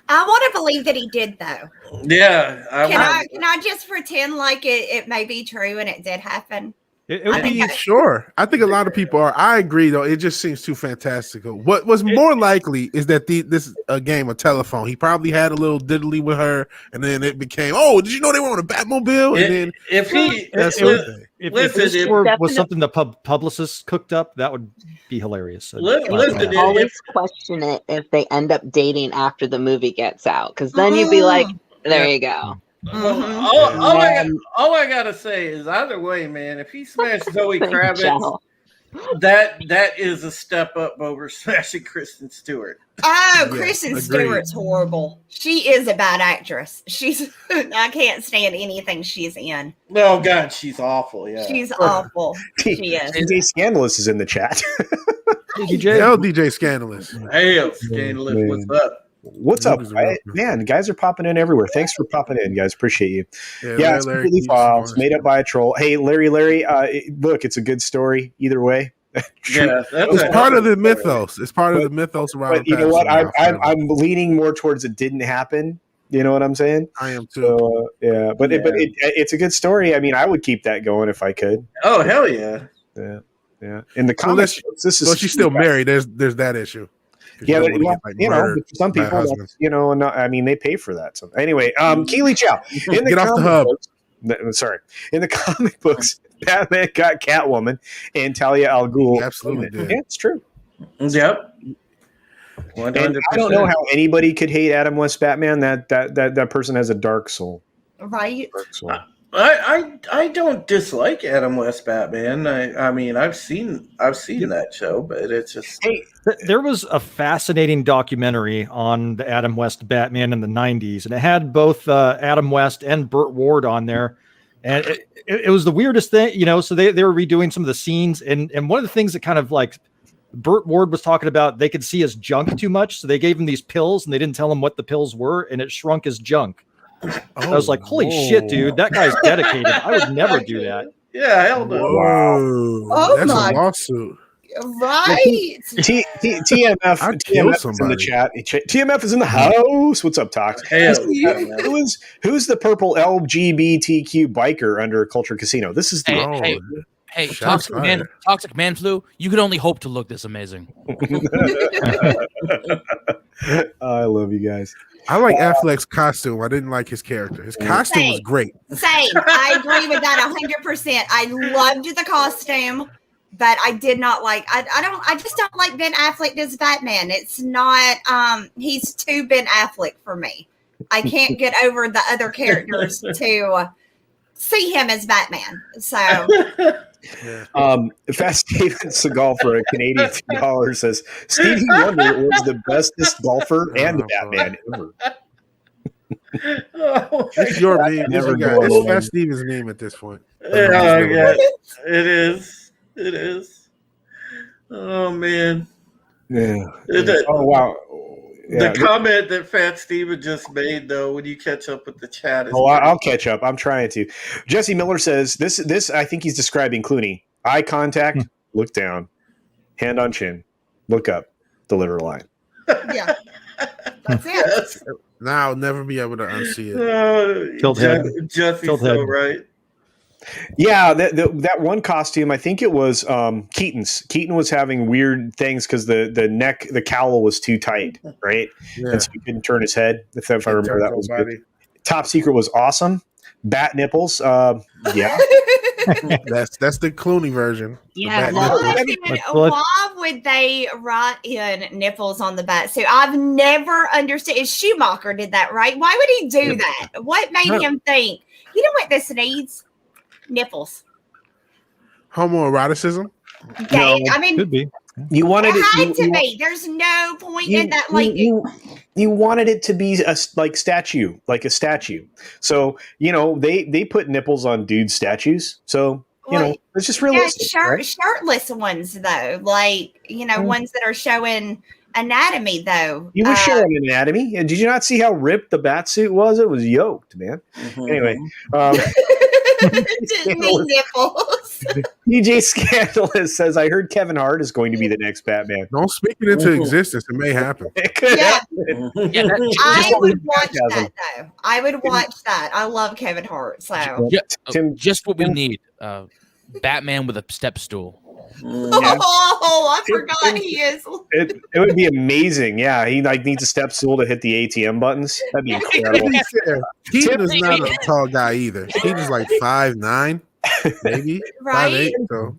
I want to believe that he did, though. Yeah. Can I just pretend like it may be true and it did happen? It would be sure. I think a lot of people are. I agree, though. It just seems too fantastical. What was more likely is that this is a game of telephone. He probably had a little diddly with her, and then it became, oh, did you know they were on a Batmobile? And then if this was something the publicists cooked up, that would be hilarious. I always question it if they end up dating after the movie gets out, because then you'd be like, there you go. Mm-hmm. All I gotta say is either way, man, if he smashed Zoe Kravitz, that is a step up over smashing Kristen Stewart. Oh, Kristen Stewart's horrible. She is a bad actress. I can't stand anything she's in. Oh God, she's awful. Yeah, she's awful. She is. DJ Scandalous is in the chat. DJ Scandalous. Hey, Scandalous, what's up? What's up, man? Guys are popping in everywhere. Thanks for popping in, guys. Appreciate you. Yeah, it's completely false. It's made up by a troll. Hey, Larry, look, it's a good story either way. It's part of the mythos. It's part of the mythos around. But you know what? I'm leaning more towards it didn't happen. You know what I'm saying? I am too. So, but it's a good story. I mean, I would keep that going if I could. Oh hell yeah! Yeah. In the comics, this is. Well, she's still married. There's that issue. Yeah, but some people, and I mean, they pay for that. So anyway, Keely Chow. Get off the hub. In the comic books, Batman got Catwoman and Talia al Ghul. Absolutely did. Yeah, it's true. Yep. 100%. I don't know how anybody could hate Adam West Batman. That person has a dark soul. Right. Dark soul. I don't dislike Adam West Batman. I mean I've seen that show, but it's just there was a fascinating documentary on the Adam West Batman in the 90s, and it had both Adam West and Burt Ward on there, and it was the weirdest thing, so they were redoing some of the scenes, and one of the things that kind of like Burt Ward was talking about, they could see his junk too much, so they gave him these pills and they didn't tell him what the pills were, and it shrunk his junk. I was like, holy shit, dude, that guy's dedicated. I would never do that. Yeah, hell no. Wow. That's a lawsuit. Right. TMF is in the chat. TMF is in the house. What's up, Tox? Who's the purple LGBTQ biker under Culture Casino? This is the Hey, Toxic Man Flu, you could only hope to look this amazing. I love you guys. I like Affleck's costume. I didn't like his character. His costume was great. Same. I agree with that 100%. I loved the costume, but I did not like. I just don't like Ben Affleck as Batman. It's not. He's too Ben Affleck for me. I can't get over the other characters to see him as Batman. So Fat Steven Seagal for a Canadian $2 says Stevie Wonder was the bestest golfer and Batman ever. It's your name. Never You got going it's on. Fat Steven's name at this point. Oh, yeah. It is. It is. Oh, man. Yeah. The, Oh wow. Yeah. the comment that Fat Steven just made, though, when you catch up with the chat, is I'll catch up. I'm trying to. Jesse Miller says this. I think he's describing Clooney. Eye contact, look down, hand on chin, look up, deliver line. Yeah. That's it. Yes. Now I'll never be able to unsee it. Tilt head. Jesse's Tilt so head. right. Yeah, that one costume, I think it was Keaton's. Keaton was having weird things because the cowl was too tight, right? Yeah. And so he couldn't turn his head. If I remember, that was good. Body. Top Secret was awesome. Bat nipples, yeah. That's the Clooney version. Yeah, The no, bat nipples. Why would they write in nipples on the bat? So I've never understood. Schumacher did that, right? Why would he do that? What made him think, you know what this needs? Nipples. Homoeroticism. Okay, I mean, Could be. You wanted it had it to be. There's no point in that. Like, you wanted it to be a statue. So they put nipples on dude statues. So it's just realistic. shirtless ones though, like ones that are showing anatomy though. You were showing anatomy. Did you not see how ripped the bat suit was? It was yoked, man. Anyway, didn't need nipples. DJ Scandalous says, I heard Kevin Hart is going to be the next Batman. Don't speak it into existence. It may happen. It could happen. I would watch that though. I would watch that. I love Kevin Hart. So just what we need. Batman with a step stool. I forgot he is. It would be amazing. Yeah, he needs a step stool to hit the ATM buttons. That'd be incredible. Keaton is not a tall guy either. Keaton's like 5'9", maybe 5'8". So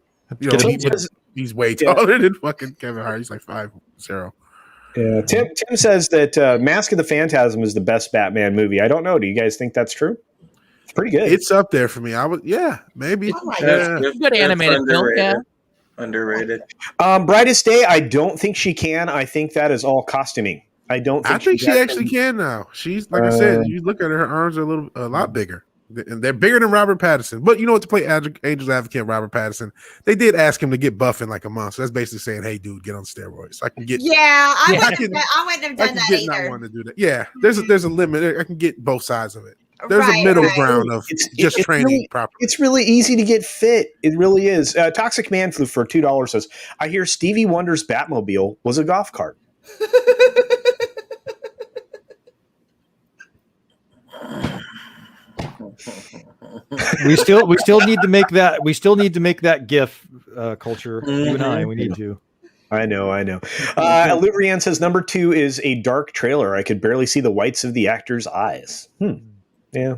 he's way taller than fucking Kevin Hart. He's like 5'0". Yeah. Tim says that Mask of the Phantasm is the best Batman movie. I don't know. Do you guys think that's true? It's pretty good. It's up there for me. Maybe. It's good animated film. Yeah. Underrated. Brightest Day, I don't think she can. I think that is all costuming. I think she actually can now. She's like I said, you look at her arms are a lot bigger. And they're bigger than Robert Pattinson. But you know what? To play Angel's Advocate, Robert Pattinson, they did ask him to get buff in like a month. So that's basically saying, "Hey, dude, get on steroids." I can get. Yeah, I wouldn't have done that either. Not want to do that. Yeah, there's a limit. I can get both sides of it. There's a middle ground of just training properly. It's really easy to get fit. It really is. Toxic Man Flu for $2 says, I hear Stevie Wonder's Batmobile was a golf cart. We still need to make that. We still need to make that GIF. Culture. You and I. We need to. I know. Oliverian says number 2 is a dark trailer. I could barely see the whites of the actor's eyes. Yeah.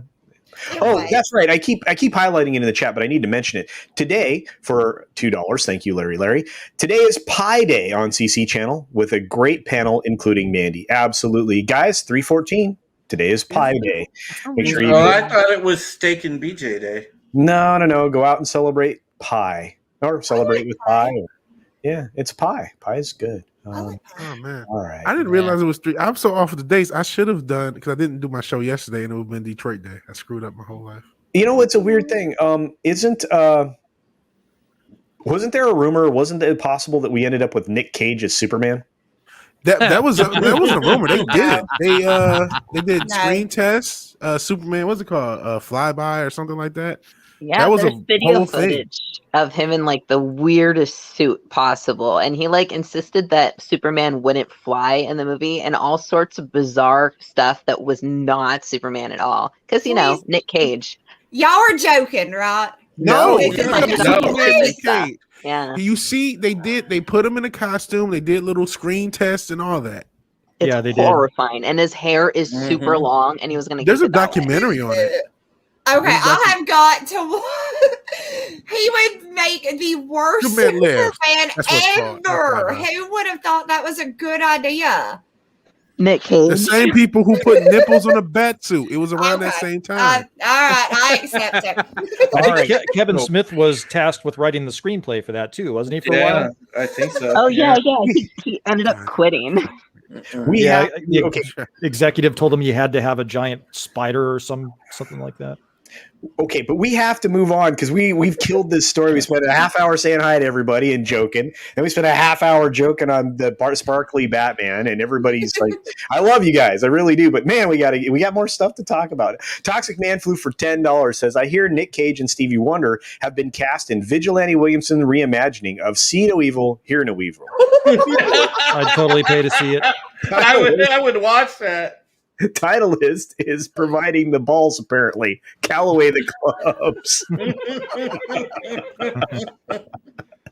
Oh, that's right. I keep highlighting it in the chat, but I need to mention it. Today, for $2, thank you, Larry. Today is Pie Day on CC Channel with a great panel, including Mandy. Absolutely. Guys, 3:14. Today is Pie Day. Make sure you I thought it was Steak and BJ Day. No. Go out and celebrate pie. Or celebrate with pie. Yeah, it's pie. Pie is good. Oh man! All right. I didn't realize it was 3. I'm so off of the dates. I should have done because I didn't do my show yesterday, and it would have been Detroit Day. I screwed up my whole life. You know, it's a weird thing. Wasn't there a rumor? Wasn't it possible that we ended up with Nick Cage as Superman? That was a rumor. They did it. They did screen tests. Superman, what's it called? Flyby or something like that. Yeah, that was there's a video whole footage of him in like the weirdest suit possible, and he like insisted that Superman wouldn't fly in the movie, and all sorts of bizarre stuff that was not Superman at all. Because Nick Cage. Y'all are joking, right? No. Yeah. You see, they put him in a costume. They did little screen tests and all that. It's they horrifying, and his hair is super long, and he was going to. There's a documentary on it. Okay, I have got to. He would make the worst Superman ever. Who would have thought that was a good idea? Nick Cage. The same people who put nipples on a bat suit. It was around that same time. All right, I accept it. I think Kevin Smith was tasked with writing the screenplay for that too, wasn't he? For a while. I think so. Oh yeah. He ended up quitting. The executive told him you had to have a giant spider or something like that. Okay, but we have to move on because we've killed this story. We spent a half hour saying hi to everybody and joking, and we spent a half hour joking on the sparkly Batman, and everybody's like, "I love you guys, I really do." But man, we got more stuff to talk about. Toxic Man Flew for $10 says, "I hear Nick Cage and Stevie Wonder have been cast in Vigilante Williamson reimagining of See No Evil, Hear No Evil." I'd totally pay to see it. I would watch that. Title list is providing the balls, apparently. Callaway the clubs.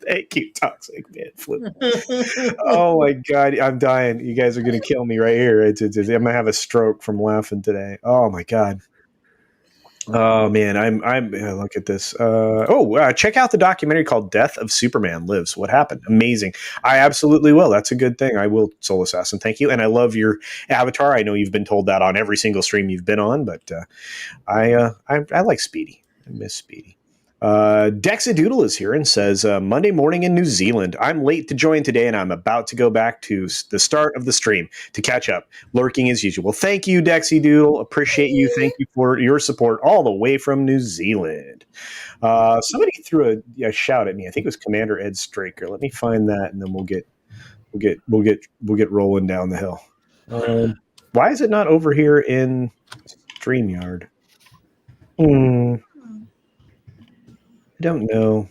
Thank you, Toxic Man Flip. Oh my God, I'm dying. You guys are going to kill me right here. I'm going to have a stroke from laughing today. Oh my God. Oh man, I'm look at this. Check out the documentary called Death of Superman Lives. What happened? Amazing. I absolutely will. That's a good thing. I will, Soul Assassin. Thank you. And I love your avatar. I know you've been told that on every single stream you've been on, but I like Speedy. I miss Speedy. Dexidoodle is here and says, Monday morning in New Zealand. I'm late to join today, and I'm about to go back to the start of the stream to catch up, lurking as usual. Thank you, Dexidoodle. Appreciate you. Thank you for your support all the way from New Zealand. Somebody threw a shout at me. I think it was Commander Ed Straker. Let me find that, and then we'll get rolling down the hill. Why is it not over here in StreamYard? I don't know.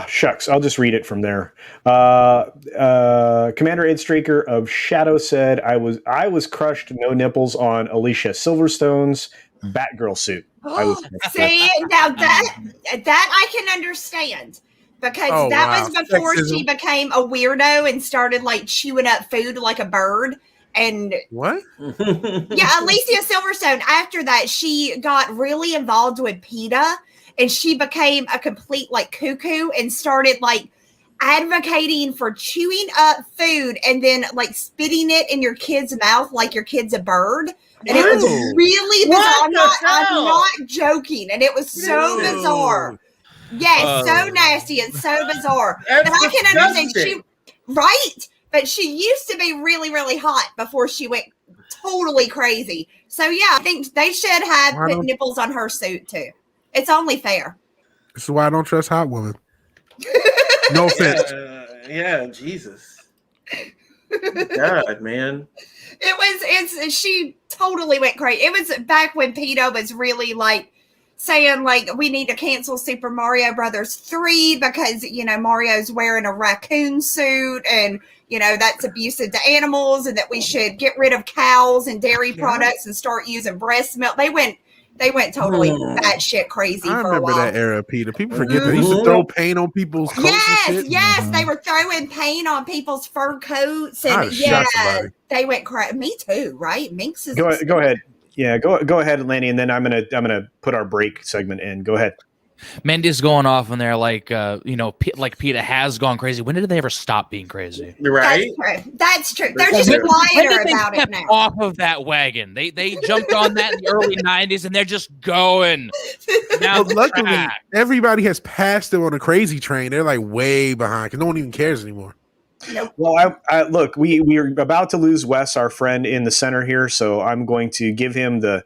Shucks. I'll just read it from there. Commander Ed Straker of Shadow said, I was crushed, no nipples on Alicia Silverstone's Batgirl suit. See, now that I can understand. Because was before she became a weirdo and started like chewing up food like a bird. And what? Yeah, Alicia Silverstone, after that, she got really involved with PETA. And she became a complete like cuckoo and started like advocating for chewing up food and then like spitting it in your kid's mouth like your kid's a bird. And it was really bizarre. I'm not joking. And it was so bizarre. Yes, so nasty and so bizarre. But I can understand but she used to be really, really hot before she went totally crazy. So yeah, I think they should have put nipples on her suit too. It's only fair. This is why I don't trust hot women. No offense. Yeah, Jesus. God, man. She totally went crazy. It was back when PETA was really like saying like we need to cancel Super Mario Brothers 3 because Mario's wearing a raccoon suit and that's abusive to animals and that we should get rid of cows and dairy products and start using breast milk. They went totally batshit crazy for a while. I remember that era, Peter. People forget that. They used to throw paint on people's coats and shit. Yes, they were throwing paint on people's fur coats. And they went crazy. Me too, right? Minx is... Go ahead. Yeah, go ahead, Lanny, and then I'm gonna put our break segment in. Go ahead. Mandy's going off in there like PETA has gone crazy. When did they ever stop being crazy? Right? That's true. They're just quieter about it now. Off of that wagon. They jumped on that in the early 90s and they're just going. Now luckily, everybody has passed them on a crazy train. They're like way behind because no one even cares anymore. Nope. Well, I look, we are about to lose Wes, our friend in the center here, so I'm going to give him the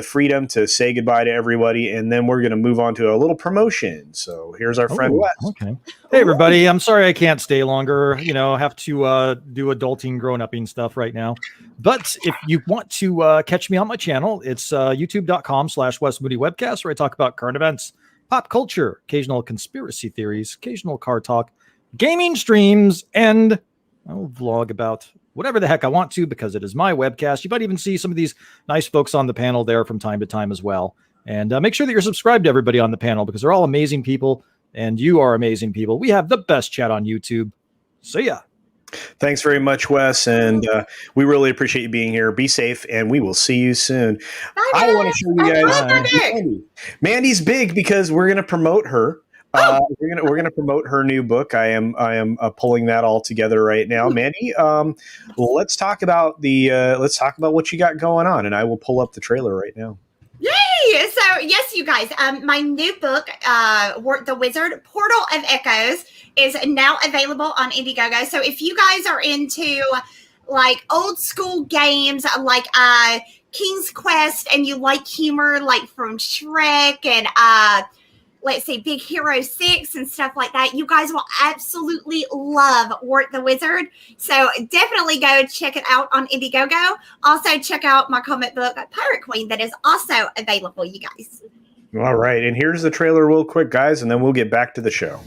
freedom to say goodbye to everybody, and then we're going to move on to a little promotion. So here's our friend Wes. Okay. Hey everybody, I'm sorry I can't stay longer. Have to do adulting, grown-upping stuff right now. But if you want to catch me on my channel, it's youtube.com/WesMoodyWebcast, where I talk about current events, pop culture, occasional conspiracy theories, occasional car talk, gaming streams, and I'll vlog about whatever the heck I want to because it is my webcast. You might even see some of these nice folks on the panel there from time to time as well. And make sure that you're subscribed to everybody on the panel because they're all amazing people and you are amazing people. We have the best chat on YouTube. See ya. Thanks very much, Wes, and we really appreciate you being here. Be safe, and we will see you soon. I want to show you guys Mandy's big because we're going to promote her. We're gonna promote her new book. I am pulling that all together right now, Mandy. Let's talk about what you got going on, and I will pull up the trailer right now. Yay! So yes, you guys, my new book, The Wizard Portal of Echoes, is now available on Indiegogo. So if you guys are into like old school games like King's Quest, and you like humor like from Shrek and let's say Big Hero 6 and stuff like that, you guys will absolutely love Wart the Wizard. So definitely go check it out on Indiegogo. Also check out my comic book, Pirate Queen, that is also available, you guys. All right. And here's the trailer real quick, guys, and then we'll get back to the show.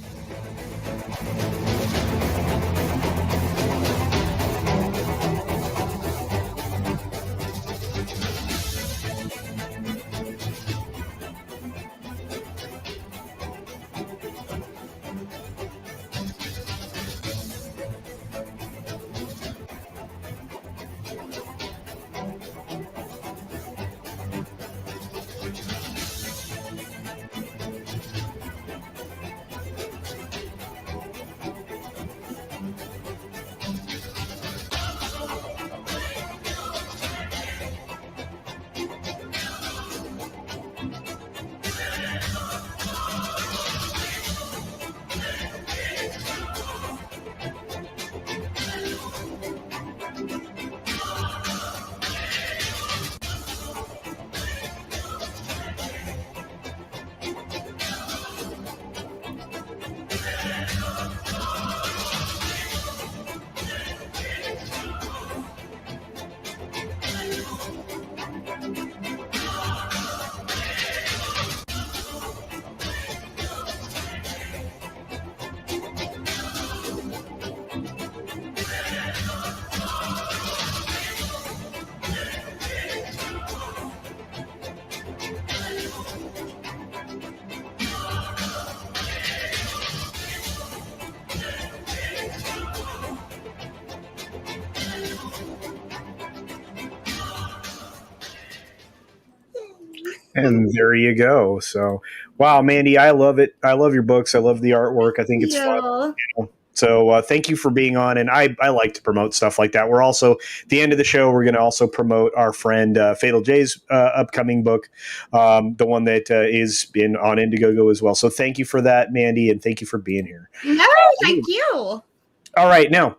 And there you go. So, wow, Mandy, I love it. I love your books. I love the artwork. I think it's fun. So thank you for being on. And I like to promote stuff like that. We're also, at the end of the show, we're going to also promote our friend Fatal J's upcoming book, the one that is been on Indiegogo as well. So thank you for that, Mandy, and thank you for being here. No, thank you. All right, now.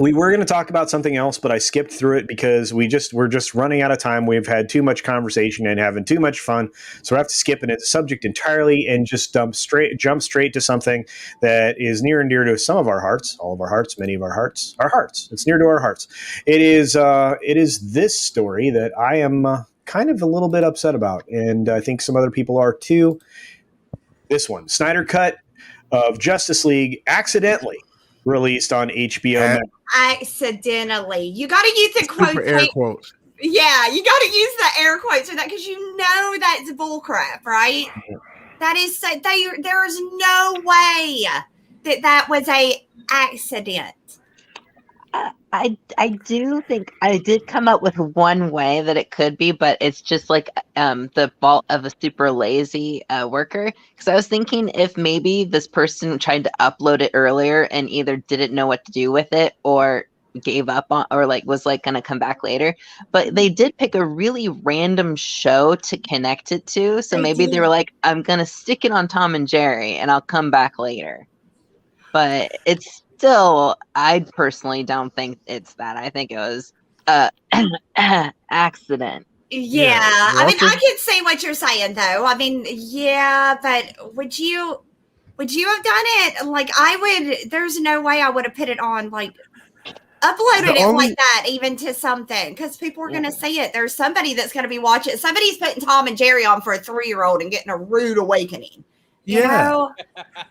We were going to talk about something else, but I skipped through it because we're just running out of time. We've had too much conversation and having too much fun, so I have to skip the subject entirely and just jump straight to something that is near and dear to some of our hearts, all of our hearts, many of our hearts. It's near to our hearts. It is this story that I am kind of a little bit upset about, and I think some other people are too. This one, Snyder Cut of Justice League, accidentally released on HBO Max. Accidentally. You got to use the quotes. Air quotes. Yeah, you got to use the air quotes for that because you know that's bullcrap, right? That is so. There is no way that was a accident. I do think I did come up with one way that it could be, but it's just like the fault of a super lazy worker. Because I was thinking if maybe this person tried to upload it earlier and either didn't know what to do with it or gave up on, or like was like going to come back later. But they did pick a really random show to connect it to. So maybe they were like, I'm going to stick it on Tom and Jerry and I'll come back later. But it's still, I personally don't think it's that. I think it was accident. Yeah. I mean, I can see what you're saying, though. I mean, yeah, but would you have done it? Like, there's no way I would have put it on, like, uploaded it like that, even to something, because people are going to see it. There's somebody that's going to be watching. Somebody's putting Tom and Jerry on for a 3-year-old and getting a rude awakening. You know?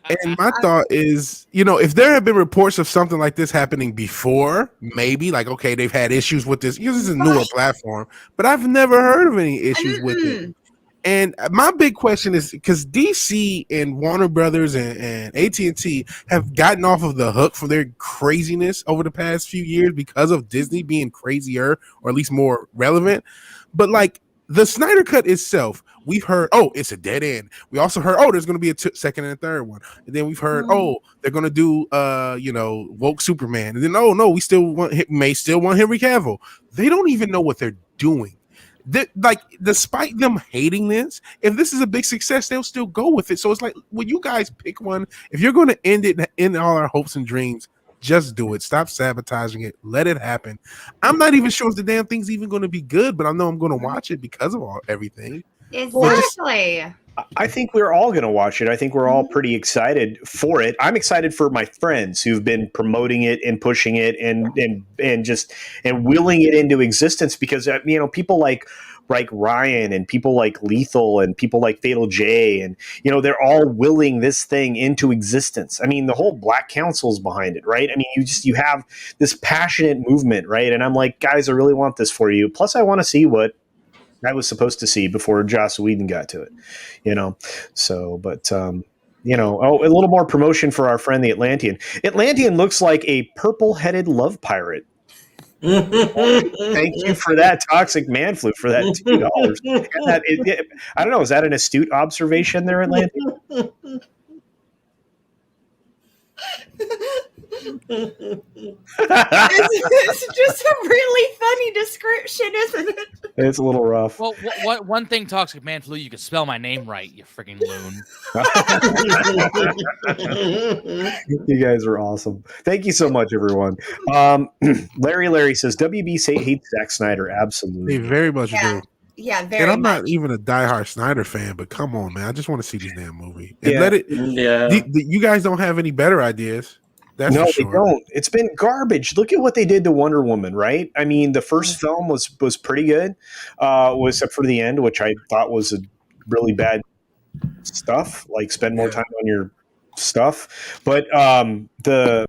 And my thought is, if there had been reports of something like this happening before, maybe like, okay, they've had issues with this because it's a newer platform, but I've never heard of any issues with it. And my big question is because DC and Warner Brothers and AT&T have gotten off of the hook for their craziness over the past few years because of Disney being crazier or at least more relevant. But like, the Snyder Cut itself, we've heard, oh, it's a dead end. We also heard, oh, there's going to be a second and a third one. And then we've heard, oh, they're going to do, woke Superman. And then, oh, no, we may still want Henry Cavill. They don't even know what they're doing. Despite them hating this, if this is a big success, they'll still go with it. So it's like, when you guys pick one, if you're going to end it, end all our hopes and dreams, just do it. Stop sabotaging it. Let it happen. I'm not even sure if the damn thing's even going to be good, but I know I'm going to watch it because of everything. Exactly. I think we're all going to watch it. I think we're all pretty excited for it. I'm excited for my friends who've been promoting it and pushing it and willing it into existence, because people like Ryan and people like Lethal and people like Fatal J, and they're all willing this thing into existence. I mean, the whole Black Council's behind it, right? I mean, you have this passionate movement, right? And I'm like, guys, I really want this for you. Plus, I want to see what I was supposed to see before Joss Whedon got to it, So, but a little more promotion for our friend the Atlantean. Atlantean looks like a purple-headed love pirate. Thank you for that, Toxic Man Flu, for that $2. I don't know. Is that an astute observation there, Atlantean? It's just a really funny description, isn't it? It's a little rough. Well, one thing, Toxic Man Flu, you can spell my name right, you freaking loon. You guys are awesome. Thank you so much, everyone. Larry says WB hates Zack Snyder. Absolutely, they very much do. Yeah, very. And I'm much. not even a diehard Snyder fan, but come on, man, I just want to see this damn movie and Yeah. let it. Yeah. You guys don't have any better ideas. That's no, for sure. they don't. It's been garbage. Look at what they did to Wonder Woman, right? I mean, the first film was pretty good, except for the end, which I thought was a really bad stuff. Like, spend more time on your stuff. But but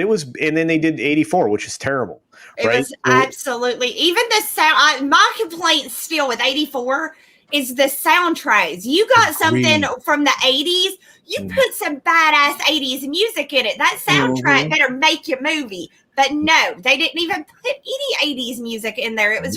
it was, and then they did 84, which is terrible. It was absolutely, even the sound. My complaint still with 84 is the soundtracks. You got something from the 80s. You put some badass 80s music in it. That soundtrack better make your movie. But no, they didn't even put any 80s music in there. It was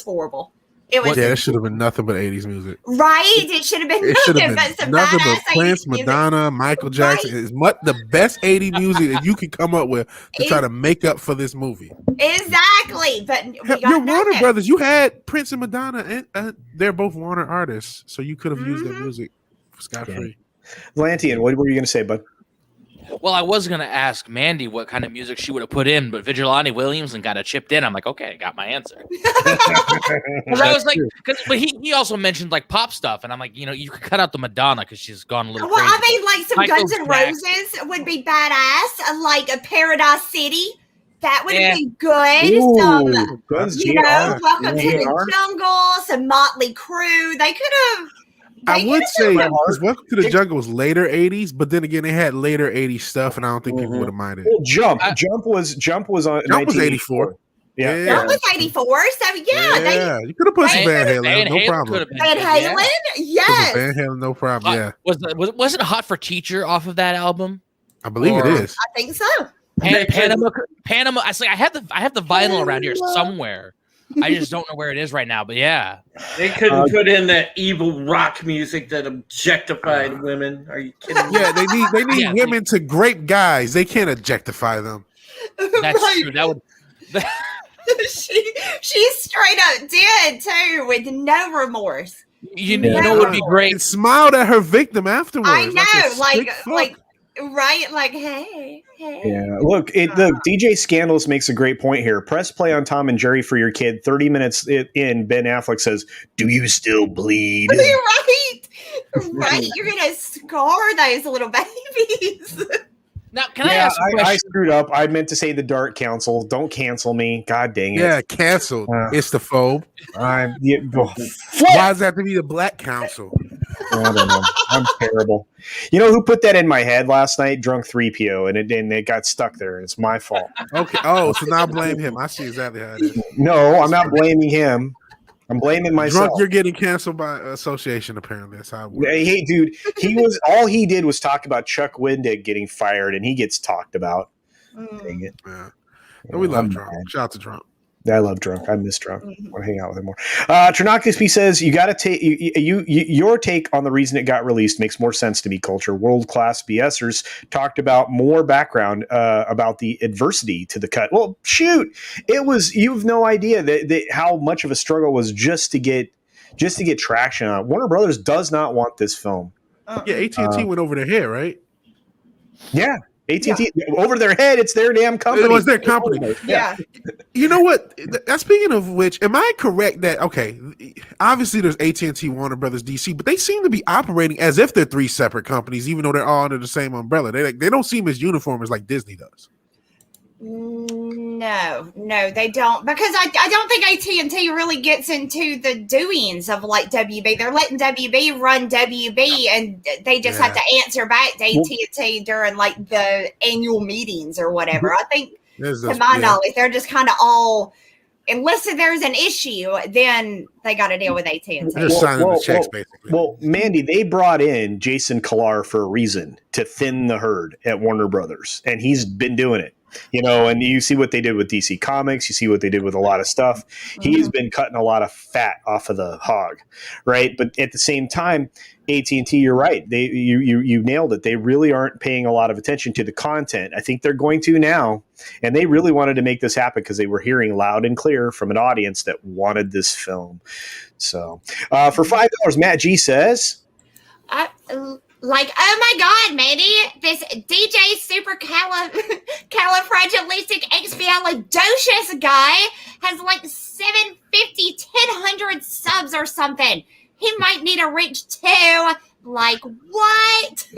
horrible. It was it should have been nothing but 80s music. Right? It should have been nothing but some nothing badass but Prince, 80s music. Madonna, Michael Jackson. Is the best 80s music that you can come up with to try to make up for this movie. Exactly. But you're Warner Brothers. You had Prince and Madonna, and they're both Warner artists, so you could have used their music scot free. Atlantean, what were you going to say, bud? Well, I was going to ask Mandy what kind of music she would have put in, but Vigilante Williamson got chipped in. I'm like, okay, I got my answer. I was like, but he also mentioned like pop stuff, and I'm like, you could cut out the Madonna because she's gone a little crazy. I mean, like some Michael Guns N' Roses would be badass, like a Paradise City. That would be good. Ooh, Some, Guns Welcome to the Jungle, some Motley Crue. They could have. I would say because Welcome to the Jungle was later 80s, but then again, they had later 80s stuff, and I don't think people would have minded. Well, Jump was on. Jump was 84. Yeah, That was 84. So yeah, you could have put some Van Halen, no problem. Van Halen, yes. Van Halen, no problem. Yeah, wasn't Hot for Teacher off of that album? I believe it is. I think so. Panama. I have the vinyl around here somewhere. I just don't know where it is right now, but yeah. They couldn't put in that evil rock music that objectified women. Are you kidding me? Yeah, they need women to grape guys. They can't objectify them. That's true. That would she straight up did too, with no remorse. You know what would be great? And smiled at her victim afterwards. I know, like right, like hey. Yeah, look, DJ Scandalous makes a great point here. Press play on Tom and Jerry for your kid. 30 minutes in, Ben Affleck says, "Do you still bleed?" Right. You're gonna scar those little babies. Now, can I ask a question? I screwed up. I meant to say the Dark Council. Don't cancel me. God dang it. Yeah, canceled. It's the phobe. Why does that have to be the Black Council? I don't know. I'm terrible. You know who put that in my head last night? Drunk 3PO, and it got stuck there. It's my fault. Okay. Oh, so now blame him. I see exactly how it is. No, I'm not blaming him. I'm blaming myself. Drunk, you're getting canceled by association. Apparently, that's how it works. Hey, dude, all he did was talk about Chuck Wendig getting fired, and he gets talked about. Dang it. Yeah. We love Trump. Shout out to Trump. I love Drunk. I miss Drunk. I want to hang out with him more. Trinakisp says, you got to take your take on the reason it got released makes more sense to me. Culture world-class BSers talked about more background about the adversity to the cut. Well, shoot, it was, you have no idea that how much of a struggle was just to get traction on it. Warner Brothers does not want this film. Yeah, AT&T went over their head, right? Yeah. AT&T over their head. It's their damn company. It was their company. Yeah. You know what? Speaking of which, am I correct that obviously there's AT&T, Warner Brothers, DC, but they seem to be operating as if they're three separate companies, even though they're all under the same umbrella. They don't seem as uniform as like Disney does. No, they don't, because I don't think AT&T really gets into the doings of like WB. They're letting WB run WB, and they just have to answer back to AT&T during like the annual meetings or whatever. I think, to my knowledge, they're just kind of all, unless there's an issue, then they got to deal with AT&T. They're signing the checks, basically. Well, Mandy, they brought in Jason Kilar for a reason, to thin the herd at Warner Brothers, and he's been doing it. You know, and you see what they did with DC Comics. You see what they did with a lot of stuff. He's been cutting a lot of fat off of the hog, right? But at the same time, AT&T, you're right. You nailed it. They really aren't paying a lot of attention to the content. I think they're going to now, and they really wanted to make this happen because they were hearing loud and clear from an audience that wanted this film. So, for $5, Matt G says, like, oh my God, Mandy, this DJ supercalifragilisticexpialidocious guy has like 750, 1,000 subs or something. He might need a reach too. Like, what?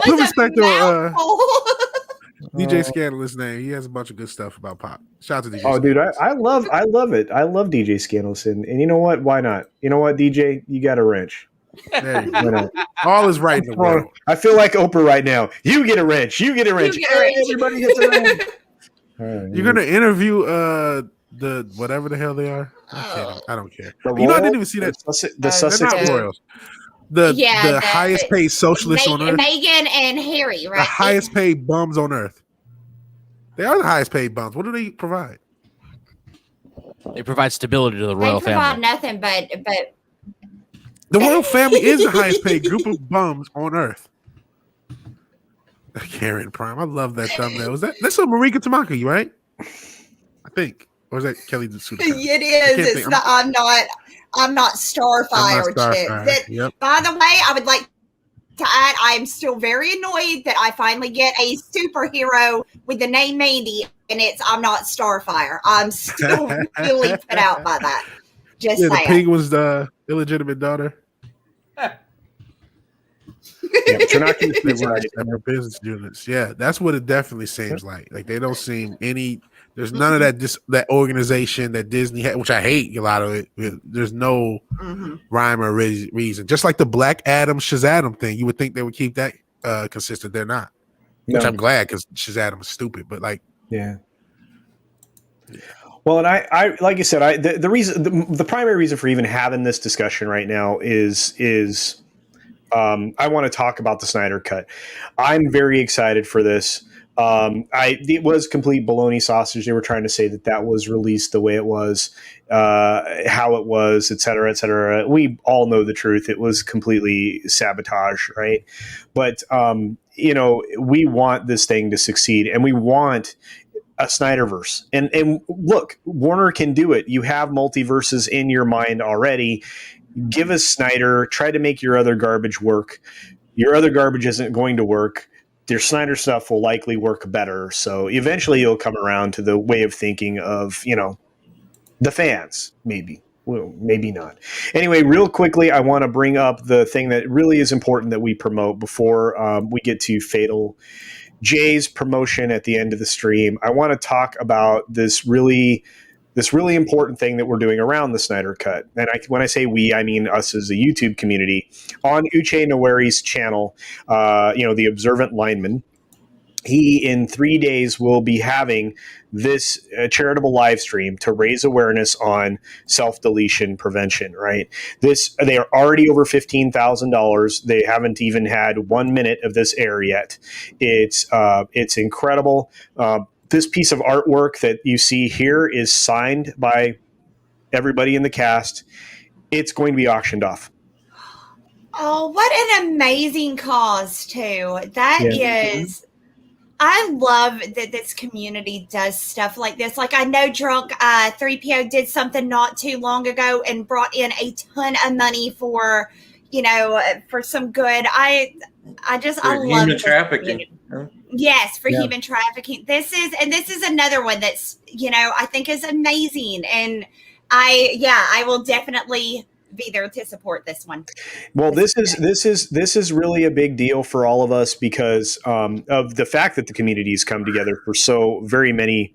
Put respect on DJ Scandalous name. He has a bunch of good stuff about pop. Shout out to DJ. Oh, dude, I love it. I love DJ Scandalous, and you know what? Why not? You know what, DJ? You got a wrench. There you go. All is right in the world. I feel like Oprah right now. You get a wrench. You get a wrench. Everybody gets a wrench. Right, you're gonna interview the whatever the hell they are. I don't care. I didn't even see that. The Sussex Royals. The highest paid socialists on earth. Meghan and Harry, right? The highest paid bums on earth. They are the highest paid bums. What do they provide? They provide stability to the royal family. They provide nothing but the royal family is the highest paid group of bums on earth. Karen Prime. I love that thumbnail. That's a Marika Tamaki, right? I think. Or is that Kelly D'Souza? It is. It's I'm not Starfire chick. Yep. By the way, I would like to add, I'm still very annoyed that I finally get a superhero with the name Mandy, and I'm not Starfire. I'm still really put out by that. Just saying. The Penguin's the illegitimate daughter. Their business units. Yeah, that's what it definitely seems like. Like they don't seem any. There's none of that. That organization that Disney had, which I hate a lot of it. There's no rhyme or reason. Just like the Black Adam Shazam thing, you would think they would keep that consistent. They're not. Which I'm glad, because Shazam is stupid. But like, yeah. Well, and I like you said, the reason, the primary reason for even having this discussion right now is I want to talk about the Snyder Cut. I'm very excited for this. It was complete baloney sausage. They were trying to say that was released the way it was, how it was, et cetera, et cetera. We all know the truth. It was completely sabotage, right? But, we want this thing to succeed, and we want a Snyderverse. And look, Warner can do it. You have multiverses in your mind already. Give us Snyder. Try to make your other garbage work. Your other garbage isn't going to work. Their Snyder stuff will likely work better. So eventually you'll come around to the way of thinking of, the fans, maybe. Well, maybe not. Anyway, real quickly, I want to bring up the thing that really is important that we promote before we get to Fatal Jay's promotion at the end of the stream. I want to talk about this really important thing that we're doing around the Snyder Cut. And when I say we, I mean us as a YouTube community. On Uche Nweri's channel, the Observant Lineman, he in 3 days will be having this charitable live stream to raise awareness on self-deletion prevention. Right, they are already over $15,000. They haven't even had 1 minute of this air yet. It's incredible. This piece of artwork that you see here is signed by everybody in the cast. It's going to be auctioned off. Oh, what an amazing cause, too. That is, I love that this community does stuff like this. Like, I know Drunk 3PO did something not too long ago and brought in a ton of money for, for some good. I love human trafficking. Yes, for human trafficking. This is another one that's, I think is amazing. And I will definitely be there to support this one. Well, this is really a big deal for all of us because of the fact that the communities come together for so very many.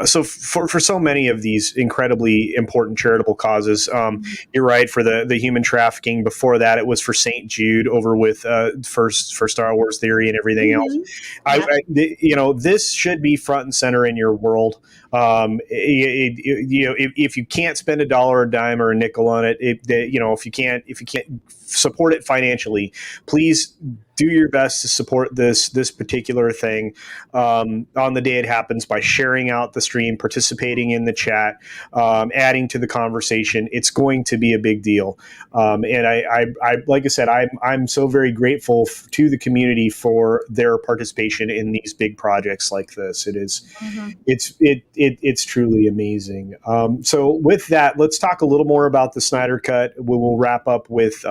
For so many of these incredibly important charitable causes, you're right. For the human trafficking, before that, it was for St. Jude over with for Star Wars Theory and everything else. This should be front and center in your world. If you can't spend a dollar, a dime, or a nickel on it, if you can't support it financially, please do your best to support this particular thing on the day it happens by sharing out the stream, participating in the chat, adding to the conversation. It's going to be a big deal. And I like I said, I'm so very grateful to the community for their participation in these big projects like this. It is, it's truly amazing. So with that, let's talk a little more about the Snyder Cut. We'll wrap up with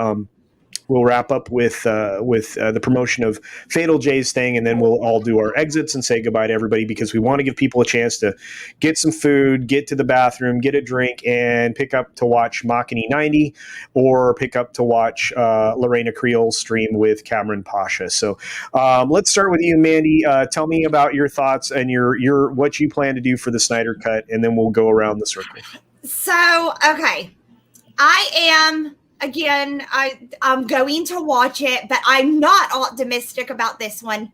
the promotion of Fatal J's thing, and then we'll all do our exits and say goodbye to everybody because we want to give people a chance to get some food, get to the bathroom, get a drink, and pick up to watch Machini 90 or pick up to watch Lorena Creel's stream with Cameron Pasha. So let's start with you, Mandy. Tell me about your thoughts and your what you plan to do for the Snyder Cut, and then we'll go around the circle. So, okay. Again, I'm going to watch it, but I'm not optimistic about this one.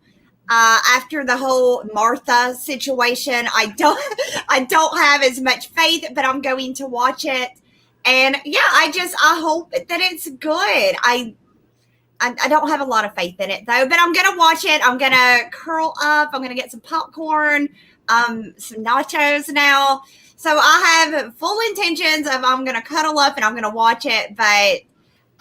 After the whole Martha situation, I don't have as much faith, but I'm going to watch it. And yeah, I hope that it's good. I don't have a lot of faith in it though, but I'm going to watch it. I'm going to curl up. I'm going to get some popcorn, some nachos now. So I have full intentions of I'm going to cuddle up and I'm going to watch it, but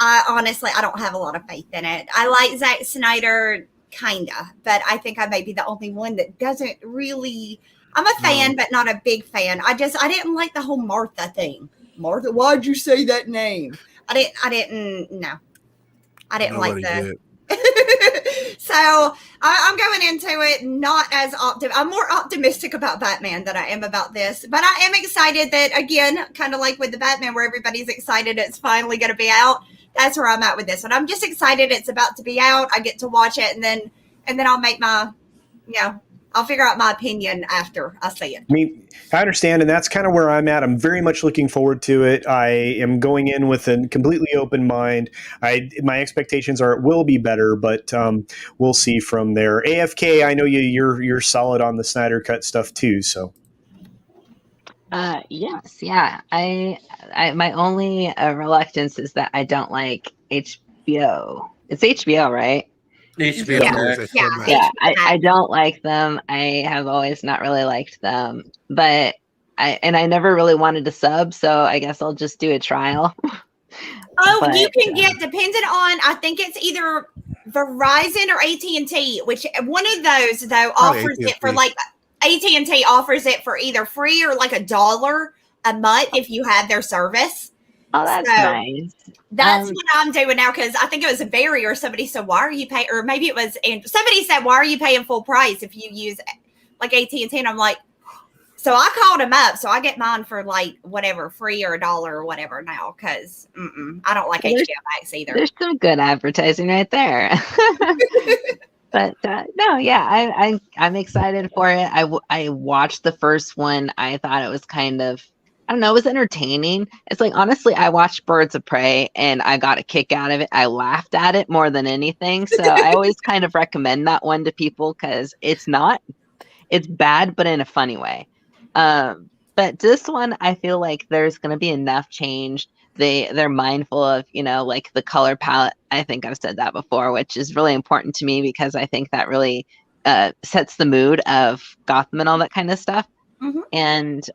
honestly, I don't have a lot of faith in it. I like Zack Snyder, kinda, but I think I may be the only one that doesn't really. I'm a fan, but not a big fan. I didn't like the whole Martha thing. Martha, why'd you say that name? I didn't like that. So I'm going into it not as I'm more optimistic about Batman than I am about this, but I am excited that, again, kind of like with the Batman where everybody's excited it's finally going to be out. That's where I'm at with this one. I'm just excited it's about to be out. I get to watch it and then I'll make my, I'll figure out my opinion after I see it. I mean, I understand, and that's kind of where I'm at. I'm very much looking forward to it. I am going in with a completely open mind. My expectations are it will be better, but we'll see from there. AFK, I know you're solid on the Snyder Cut stuff too, so. Yes, yeah. I my only reluctance is that I don't like HBO. It's HBO, right? HBO. Yeah. I don't like them. I have always not really liked them, but I never really wanted to sub, so I guess I'll just do a trial. You can get, depending on, I think it's either Verizon or AT&T, which one of those though offers it for like AT&T offers it for either free or like $1 a month if you have their service. Oh, that's nice. That's what I'm doing now, because I think it was a Barry or somebody said, why are you paying, or maybe it was, and somebody said, why are you paying full price if you use like AT&T? And I'm like, so I called him up. So I get mine for like whatever, free or $1 or whatever now, because I don't like HBO Max either. There's some good advertising right there. But no, yeah, I'm excited for it. I watched the first one. I thought it was kind of I don't know, it was entertaining. It's like, honestly, I watched Birds of Prey and I got a kick out of it. I laughed at it more than anything. So I always kind of recommend that one to people because it's bad, but in a funny way. But this one, I feel like there's going to be enough change. They're mindful of, like the color palette. I think I've said that before, which is really important to me because I think that really sets the mood of Gotham and all that kind of stuff. Mm-hmm. And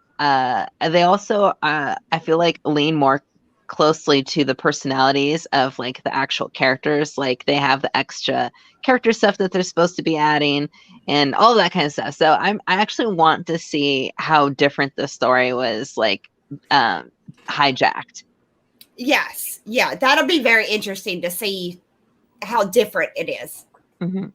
they also, I feel like, lean more closely to the personalities of like the actual characters. Like they have the extra character stuff that they're supposed to be adding and all that kind of stuff. So I actually want to see how different the story was like hijacked. Yes. Yeah. That'll be very interesting to see how different it is. Mm-hmm.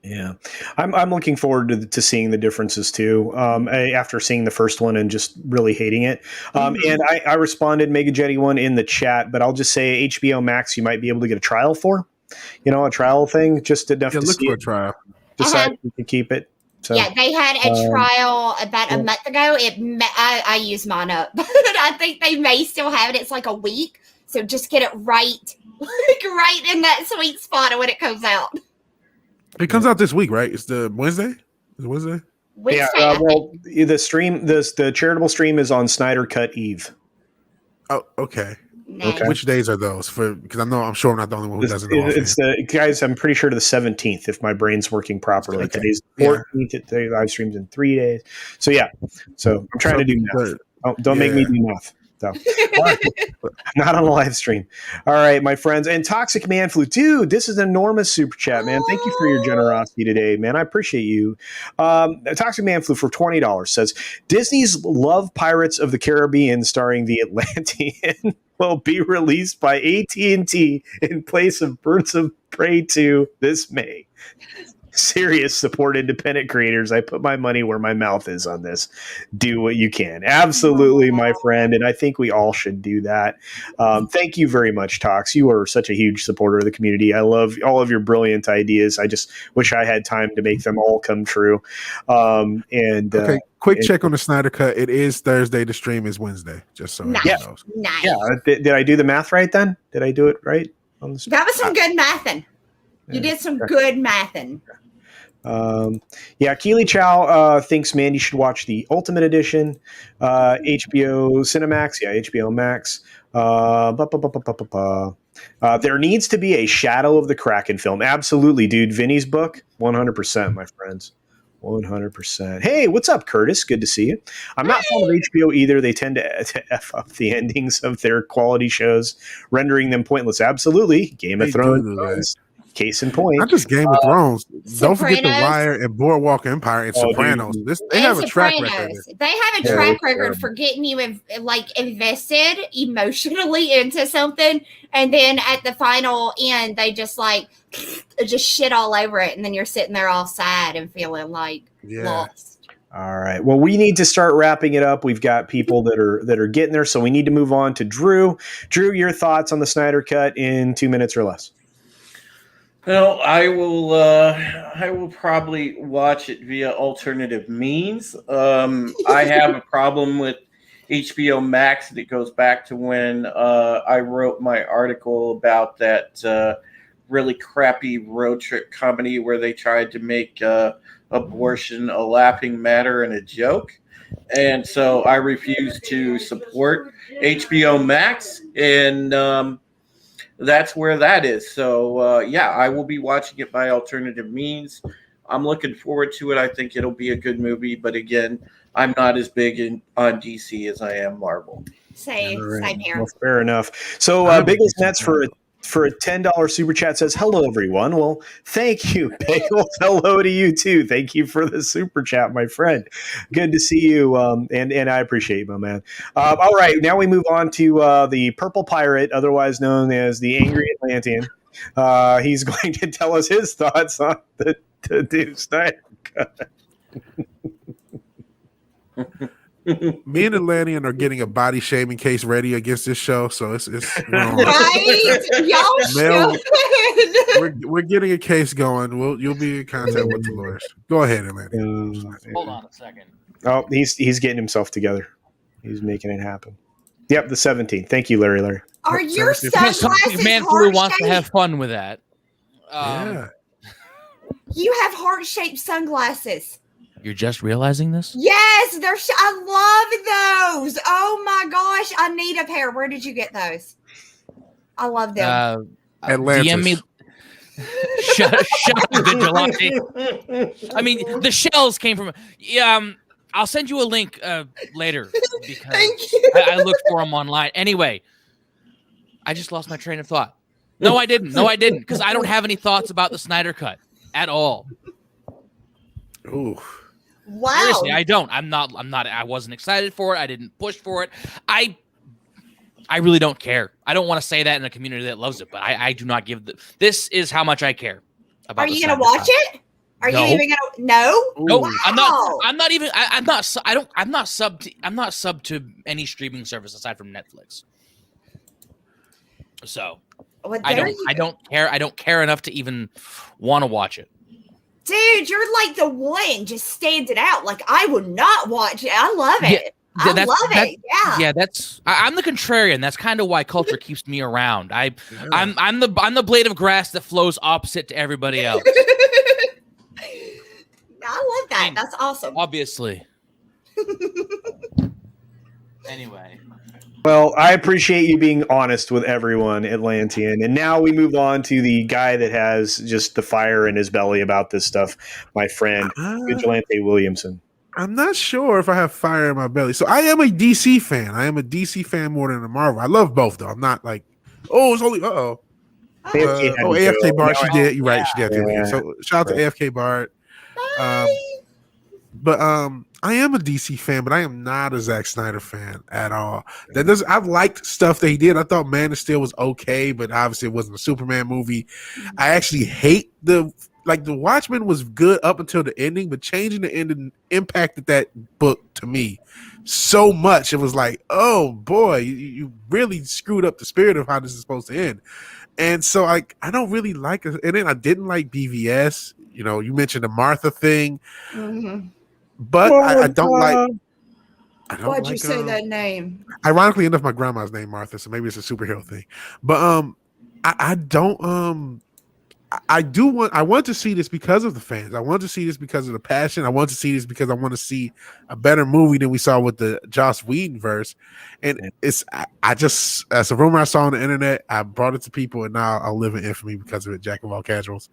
Yeah, I'm looking forward to seeing the differences too. After seeing the first one and just really hating it, and I responded Mega Jetty one in the chat, but I'll just say HBO Max you might be able to get a trial for, a trial thing just enough to look see for a it, trial. decide if you can keep it. So, yeah, they had a trial about a month ago. I used mine up, but I think they may still have it. It's like a week, so just get it right, like right in that sweet spot of when it comes out. It comes out this week, right? It's the Wednesday. Is it Wednesday? Wednesday, yeah. Well, the stream, the charitable stream is on Snyder Cut Eve. Oh, okay. Nice. Okay. Which days are those? Because I'm sure I'm not the only one who doesn't know. It's the guys. I'm pretty sure the 17th, if my brain's working properly. Okay. Today's 14th. Today live streams in 3 days. So yeah. So I'm trying to do math. Don't make me do math. So, not on a live stream. All right, my friends. And Toxic Man Flu, dude, this is an enormous super chat, man. Thank you for your generosity today, man. I appreciate you. Toxic Man Flu for $20 says Disney's Love Pirates of the Caribbean, starring the Atlantean, will be released by AT&T in place of Birds of Prey 2 this May. Serious support independent creators. I put my money where my mouth is on this. Do what you can. Absolutely, my friend. And I think we all should do that. Thank you very much, Tox. You are such a huge supporter of the community. I love all of your brilliant ideas. I just wish I had time to make them all come true. Okay, quick check on the Snyder Cut. It is Thursday. The stream is Wednesday. Just so nice. everyone knows. Nice. Yeah. Did I do the math right then? Did I do it right? On the That was some good mathing. You did some good mathing. Keely Chow thinks Mandy should watch the Ultimate Edition, HBO Cinemax. Yeah, HBO Max. There needs to be a Shadow of the Kraken film. Absolutely, dude. Vinny's book, 100%, my friends. 100%. Hey, what's up, Curtis? Good to see you. I'm not fond of HBO either. They tend to F up the endings of their quality shows, rendering them pointless. Absolutely. Game of Thrones. Case in point. Not just Game of Thrones. Sopranos. Don't forget The Wire and Boardwalk Empire and Sopranos. They have a track record. They have a track record for getting you invested emotionally into something, and then at the final end, they just shit all over it, and then you're sitting there all sad and feeling lost. All right. Well, we need to start wrapping it up. We've got people that are getting there, so we need to move on to Drew. Drew, your thoughts on the Snyder Cut in 2 minutes or less? Well, I will probably watch it via alternative means. I have a problem with HBO Max that goes back to when I wrote my article about that really crappy road trip comedy where they tried to make abortion a laughing matter and a joke. And so I refuse to support HBO Max, and that's where that is. So, I will be watching it by alternative means. I'm looking forward to it. I think it'll be a good movie. But again, I'm not as big on DC as I am Marvel. Same here. Well, fair enough. So, Biggles Nets for a $10 super chat says, hello, everyone. Well, thank you, Bagels. Hello to you, too. Thank you for the super chat, my friend. Good to see you, and I appreciate you, my man. All right, now we move on to the Purple Pirate, otherwise known as the Angry Atlantean. He's going to tell us his thoughts on the new Snyder Cut. Me and Atlantean are getting a body shaming case ready against this show, so it's right. Y'all should. We're getting a case going. You'll be in contact with the lawyers. Go ahead, Atlantean. Hold on a second. Oh, he's getting himself together. He's making it happen. Yep, the 17th. Thank you, Larry. Are your Because sunglasses Man Flu wants to heart-shaped? have fun with that. Yeah. You have heart-shaped sunglasses. You're just realizing this? Yes, I love those. Oh my gosh, I need a pair. Where did you get those? I love them. Atlantis. DM me. Shut up, Vigilante. I mean, the shells came from. I'll send you a link later because Thank you. I looked for them online. Anyway, I just lost my train of thought. No, I didn't. Because I don't have any thoughts about the Snyder Cut at all. Ooh. Wow. Seriously, I don't. I'm not. I wasn't excited for it. I didn't push for it. I really don't care. I don't want to say that in a community that loves it, but I do not give this is how much I care about. Are you going to watch it? Are you even going to? No. No, Wow. I'm not even. I'm not sub to any streaming service aside from Netflix. So Well, I don't care. I don't care enough to even want to watch it. Dude, you're like the one just standing out. Like I would not watch it. I love it. I love it. Yeah. Yeah, I'm the contrarian. That's kind of why culture keeps me around. I'm the blade of grass that flows opposite to everybody else. I love that. That's awesome. Obviously. Anyway. Well, I appreciate you being honest with everyone, Atlantean. And now we move on to the guy that has just the fire in his belly about this stuff, my friend, Vigilante Williamson. I'm not sure if I have fire in my belly. So I am a DC fan. I am a DC fan more than a Marvel. I love both, though. I'm not like, it's only, AFK Bart, she did. You're right. She did. Yeah. So shout out to AFK Bart. But I am a DC fan, but I am not a Zack Snyder fan at all. I've liked stuff that he did. I thought Man of Steel was okay, but obviously it wasn't a Superman movie. I actually hate the Watchmen was good up until the ending, but changing the ending impacted that book to me so much. It was like, oh boy, you really screwed up the spirit of how this is supposed to end. And so I don't really like it. And then I didn't like BVS. You know, you mentioned the Martha thing. Mm-hmm. But I don't like. Why'd you say that name? Ironically enough, my grandma's named Martha, so maybe it's a superhero thing. But I don't. I want to see this because of the fans. I want to see this because of the passion. I want to see this because I want to see a better movie than we saw with the Joss Whedon verse. And it's a rumor I saw on the internet. I brought it to people, and now I'll live in infamy because of it. Jack of all casuals.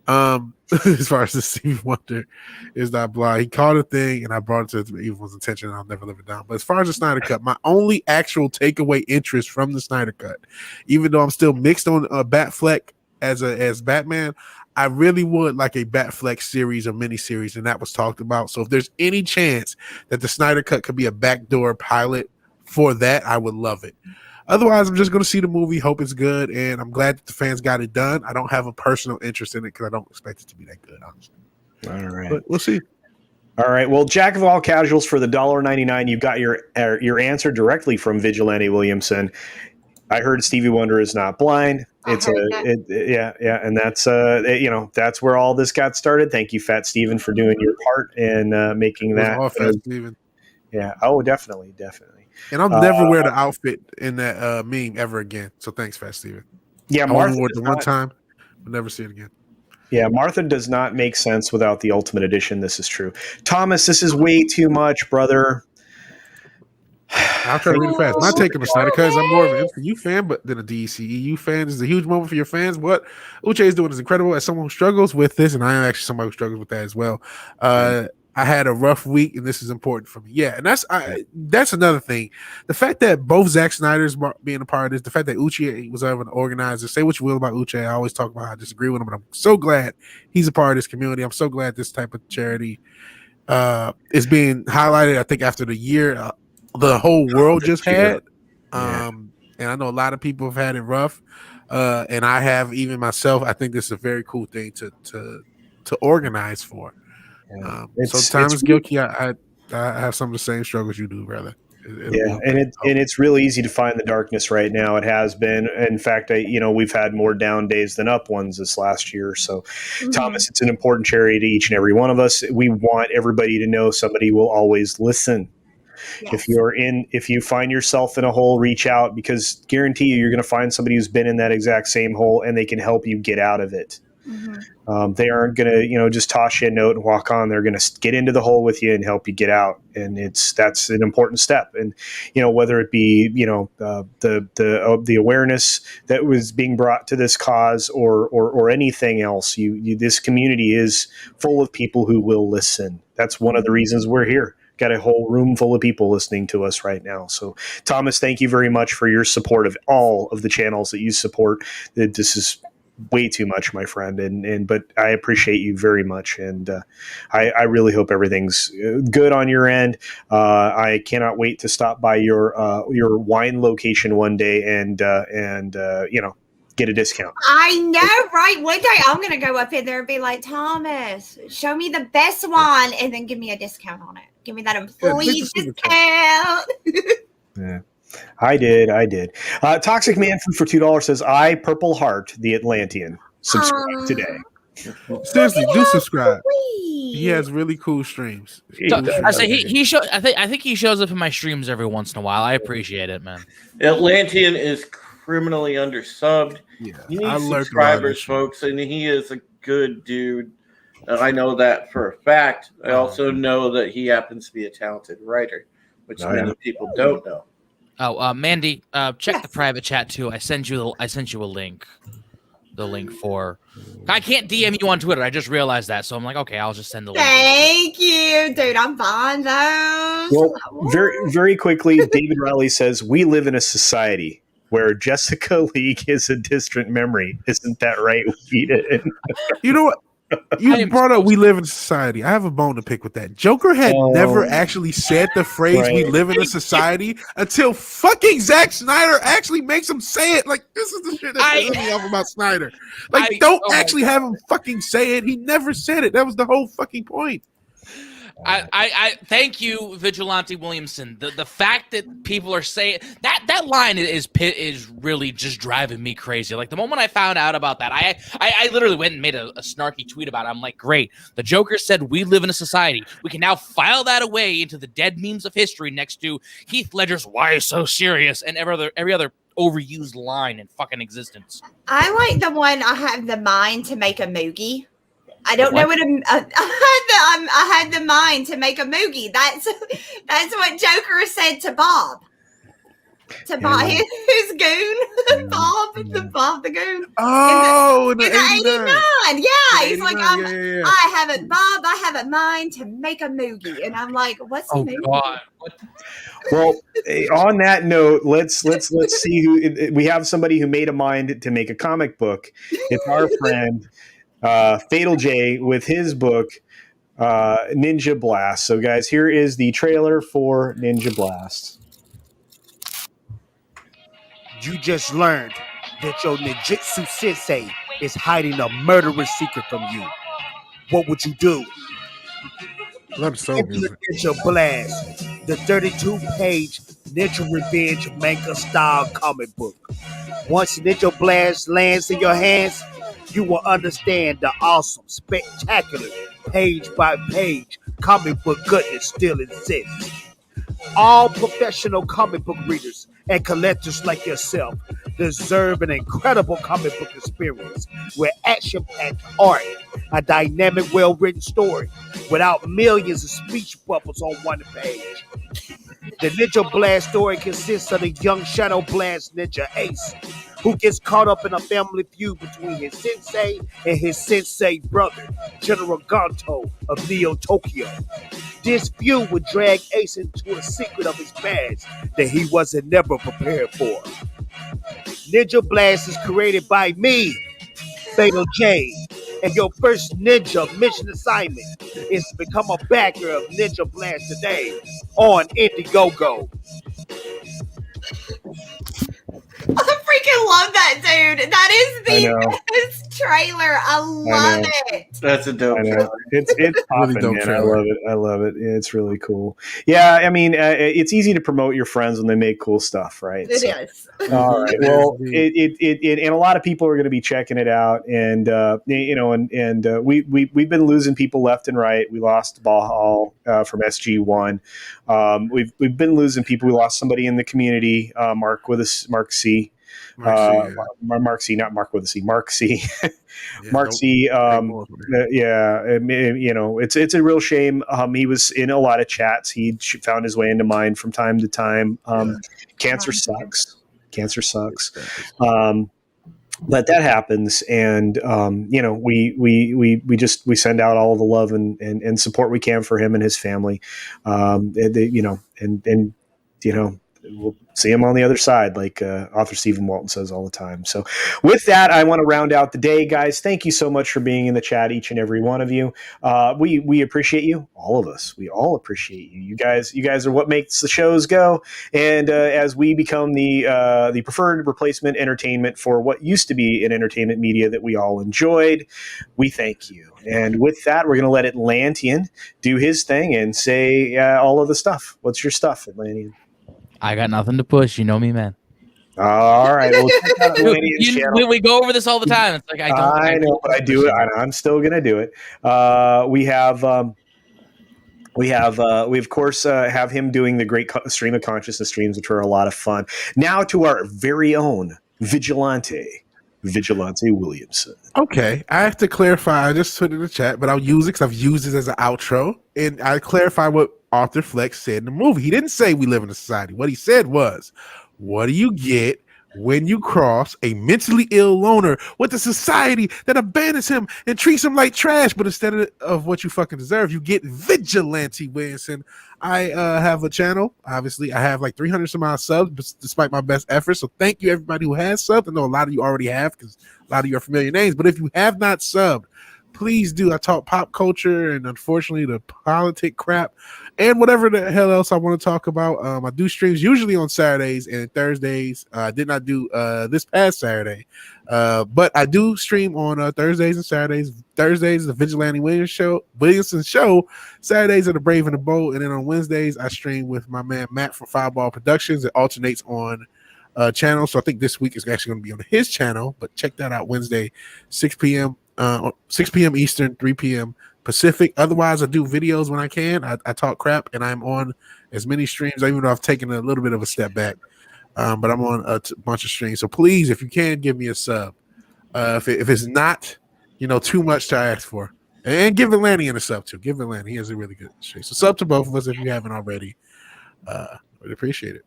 As far as the Stevie Wonder is not blind, he called a thing, and I brought it to everyone's attention, and I'll never live it down. But as far as the Snyder Cut, my only actual takeaway interest from the Snyder Cut, even though I'm still mixed on Batfleck as Batman, I really would like a Batfleck series or miniseries, and that was talked about. So if there's any chance that the Snyder Cut could be a backdoor pilot for that, I would love it. Otherwise, I'm just going to see the movie, hope it's good, and I'm glad that the fans got it done. I don't have a personal interest in it because I don't expect it to be that good, honestly. All right. But we'll see. All right. Well, Jack of all casuals for the $1.99, you got your answer directly from Vigilante Williamson. I heard Stevie Wonder is not blind. And that's that's where all this got started. Thank you, Fat Steven, for doing your part in making that. All Fat Steven. Yeah. Oh, definitely. And I'll never wear the outfit in that meme ever again. So thanks, Fat Steven. Yeah, Martha wore it the one time, but never see it again. Yeah, Martha does not make sense without the Ultimate Edition. This is true. Thomas, this is way too much, brother. I'll try to read it fast. I'm not taking the Snyder Cut. I'm more of an MCU fan, but than a DCEU fan. This is a huge moment for your fans. What Uche is doing is incredible. As someone who struggles with this, and I am actually somebody who struggles with that as well. I had a rough week, and this is important for me. Yeah, and that's another thing. The fact that both Zack Snyder's being a part of this, the fact that Uche was able to organize it. Say what you will about Uche. I always talk about how I disagree with him, but I'm so glad he's a part of this community. I'm so glad this type of charity is being highlighted. I think after the year the whole world just had, and I know a lot of people have had it rough, and I have even myself. I think this is a very cool thing to organize for. Sometimes guilty. I have some of the same struggles you do, brother. It's really easy to find the darkness right now. It has been. In fact, we've had more down days than up ones this last year. So, Thomas, it's an important charity to each and every one of us. We want everybody to know somebody will always listen. Yes. If you find yourself in a hole, reach out, because guarantee you're going to find somebody who's been in that exact same hole and they can help you get out of it. They aren't going to, just toss you a note and walk on. They're going to get into the hole with you and help you get out. And that's an important step. And, whether it be, the awareness that was being brought to this cause or anything else, this community is full of people who will listen. That's one of the reasons we're here. Got a whole room full of people listening to us right now. So, Thomas, thank you very much for your support of all of the channels that you support. This is way too much, my friend, but I appreciate you very much, and I really hope everything's good on your end. I cannot wait to stop by your wine location one day and get a discount. I know, right? One day I'm gonna go up in there and be like, Thomas, show me the best wine, and then give me a discount on it. Give me that employee discount. Yeah. I did. Toxic Man Food for $2 says, I Purple Heart the Atlantean. Subscribe today. Seriously, do subscribe. He has really cool streams. I say I think he shows up in my streams every once in a while. I appreciate it, man. Atlantean is criminally undersubbed. Yeah, he needs subscribers, folks, and he is a good dude. I know that for a fact. I also know that he happens to be a talented writer, which many people don't know. Oh, Mandy, check the private chat too. I sent you a link. The link for. I can't DM you on Twitter. I just realized that, so I'm like, okay, I'll just send the link. Thank you, dude. I'm buying those. Well, very, very quickly, David Riley says, we live in a society where Jessica League is a distant memory. Isn't that right? You know what? You brought up we live in society. I have a bone to pick with that. Joker had never actually said the phrase we live in a society until fucking Zack Snyder actually makes him say it. Like, this is the shit that pisses me off about Snyder. Like, don't actually have him fucking say it. He never said it. That was the whole fucking point. I thank you, Vigilante Williamson. The fact that people are saying that line is really just driving me crazy. Like, the moment I found out about that, I literally went and made a snarky tweet about it. I'm like, great. The Joker said we live in a society. We can now file that away into the dead memes of history next to Heath Ledger's "Why so serious" and every other overused line in fucking existence. I like the one I have the mind to make a moogie. I don't know what I had the mind to make a moogie. That's what Joker said to Bob. To Bob, his goon, Bob the goon. Oh, in the 89. Yeah, he's like, I have a mind to make a moogie, and I'm like, what's a moogie? God. Well, on that note, let's see who we have. Somebody who made a mind to make a comic book. It's our friend. Fatal J with his book Ninja Blast. So guys, here is the trailer for Ninja Blast. You just learned that your ninjutsu sensei is hiding a murderous secret from you. What would you do? Love so music. Ninja Blast, the 32-page Ninja Revenge manga style comic book. Once Ninja Blast lands in your hands, you will understand the awesome, spectacular, page-by-page comic book goodness still exists. All professional comic book readers and collectors like yourself deserve an incredible comic book experience with action-packed art, a dynamic, well-written story without millions of speech bubbles on one page. The Ninja Blast story consists of the young Shadow Blast ninja Ace, who gets caught up in a family feud between his sensei and his sensei brother, General Ganto of Neo Tokyo. This feud would drag Ace into a secret of his past that he wasn't never prepared for. Ninja Blast is created by me, Fatal J, and your first ninja mission assignment is to become a backer of Ninja Blast today on Indiegogo. freaking love that, dude. That is I the know. best trailer. I love know. it. That's a dope I know. trailer. It's Really popping, dope man. trailer. I love it. It's really cool. Yeah, I mean, it's easy to promote your friends when they make cool stuff, right? It is. All right. Well, Yes, it and a lot of people are going to be checking it out, and we've been losing people left and right. We lost Bahal from SG1. We've been losing people. We lost somebody in the community, Mark C. Mark C, yeah. Mark C, not Mark with a C. Mark C. Yeah, Mark don't C. take more from it. It's a real shame. He was in a lot of chats. He found his way into mine from time to time. Cancer sucks. Cancer sucks. But that happens, and we send out all the love and support we can for him and his family. We'll see him on the other side, like author Stephen Walton says all the time. So with that, I want to round out the day, guys. Thank you so much for being in the chat, each and every one of you. We appreciate you, all of us. We all appreciate you. You guys are what makes the shows go. And as we become the preferred replacement entertainment for what used to be an entertainment media that we all enjoyed, we thank you. And with that, we're going to let Atlantean do his thing and say all of the stuff. What's your stuff, Atlantean? I got nothing to push. You know me, man. All right. Well, check out Atlantean's channel. We go over this all the time. It's like I know, but I do it. I'm still going to do it. We of course have him doing the great stream of consciousness streams, which are a lot of fun. Now to our very own Vigilante Williamson. Okay, I have to clarify. I just put it in the chat, but I'll use it because I've used it as an outro. And I clarify what Arthur Fleck said in the movie. He didn't say we live in a society. What he said was, what do you get when you cross a mentally ill loner with a society that abandons him and treats him like trash? But instead of what you fucking deserve, you get Vigilante Williamson. I have a channel. Obviously, I have like 300 some odd subs, despite my best efforts. So thank you, everybody who has subbed. I know a lot of you already have because a lot of you are familiar names. But if you have not subbed, please do. I talk pop culture and unfortunately the politic crap and whatever the hell else I want to talk about. I do streams usually on Saturdays and Thursdays. I did not do this past Saturday, but I do stream on Thursdays and Saturdays. Thursdays the Vigilante Williamson show. Saturdays are the Brave and the Bold, and then on Wednesdays I stream with my man Matt from Fireball Productions. It alternates on channel. So I think this week is actually going to be on his channel, but check that out Wednesday, 6 p.m. 6 p.m. Eastern, 3 p.m. Pacific. Otherwise, I do videos when I can. I talk crap, and I'm on as many streams, even though I've taken a little bit of a step back. But I'm on a bunch of streams. So please, if you can, give me a sub. If it's not, too much to ask for. And give Atlantean a sub, too. Give Atlantean. He has a really good stream. So sub to both of us if you haven't already. We'd appreciate it.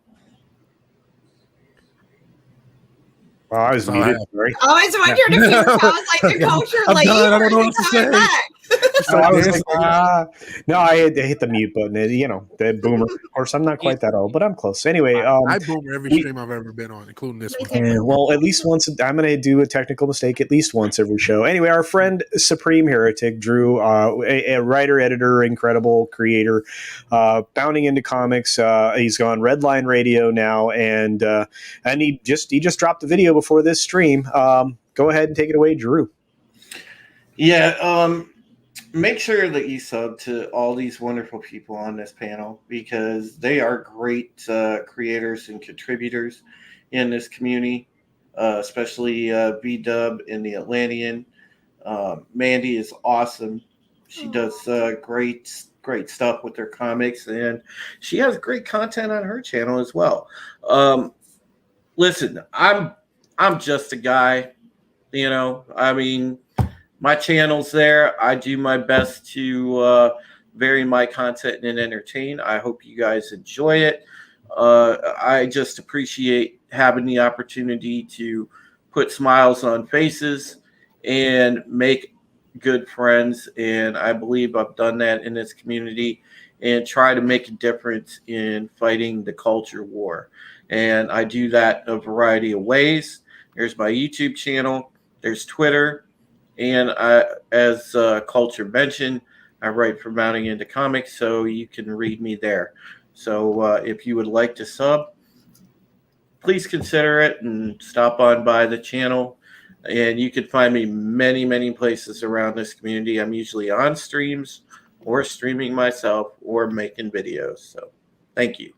Oh, I was muted. Sorry. I was wondering if you were, I was like, the culture lady. I don't know what to say. No, I hit the mute button. The boomer. Of course, I'm not quite that old, but I'm close. Anyway, I boomer every stream I've ever been on, including this one. Well, at least once. I'm going to do a technical mistake at least once every show. Anyway, our friend Supreme Heretic, Drew, a writer, editor, incredible creator, bounding into comics. He's on Redline Radio now, and he just dropped the video before this stream. Go ahead and take it away, Drew. Yeah, make sure that you sub to all these wonderful people on this panel because they are great creators and contributors in this community, especially B-Dub in the Atlantean. Mandy is awesome. She does great stuff with her comics, and she has great content on her channel as well. Listen, I'm just a guy, my channel's there. I do my best to vary my content and entertain. I hope you guys enjoy it. I just appreciate having the opportunity to put smiles on faces and make good friends. And I believe I've done that in this community and try to make a difference in fighting the culture war. And I do that a variety of ways. There's my YouTube channel. There's Twitter. And as Culture mentioned, I write for Mounting Into Comics, so you can read me there. So if you would like to sub, please consider it and stop on by the channel. And you can find me many places around this community. I'm usually on streams or streaming myself or making videos. So thank you.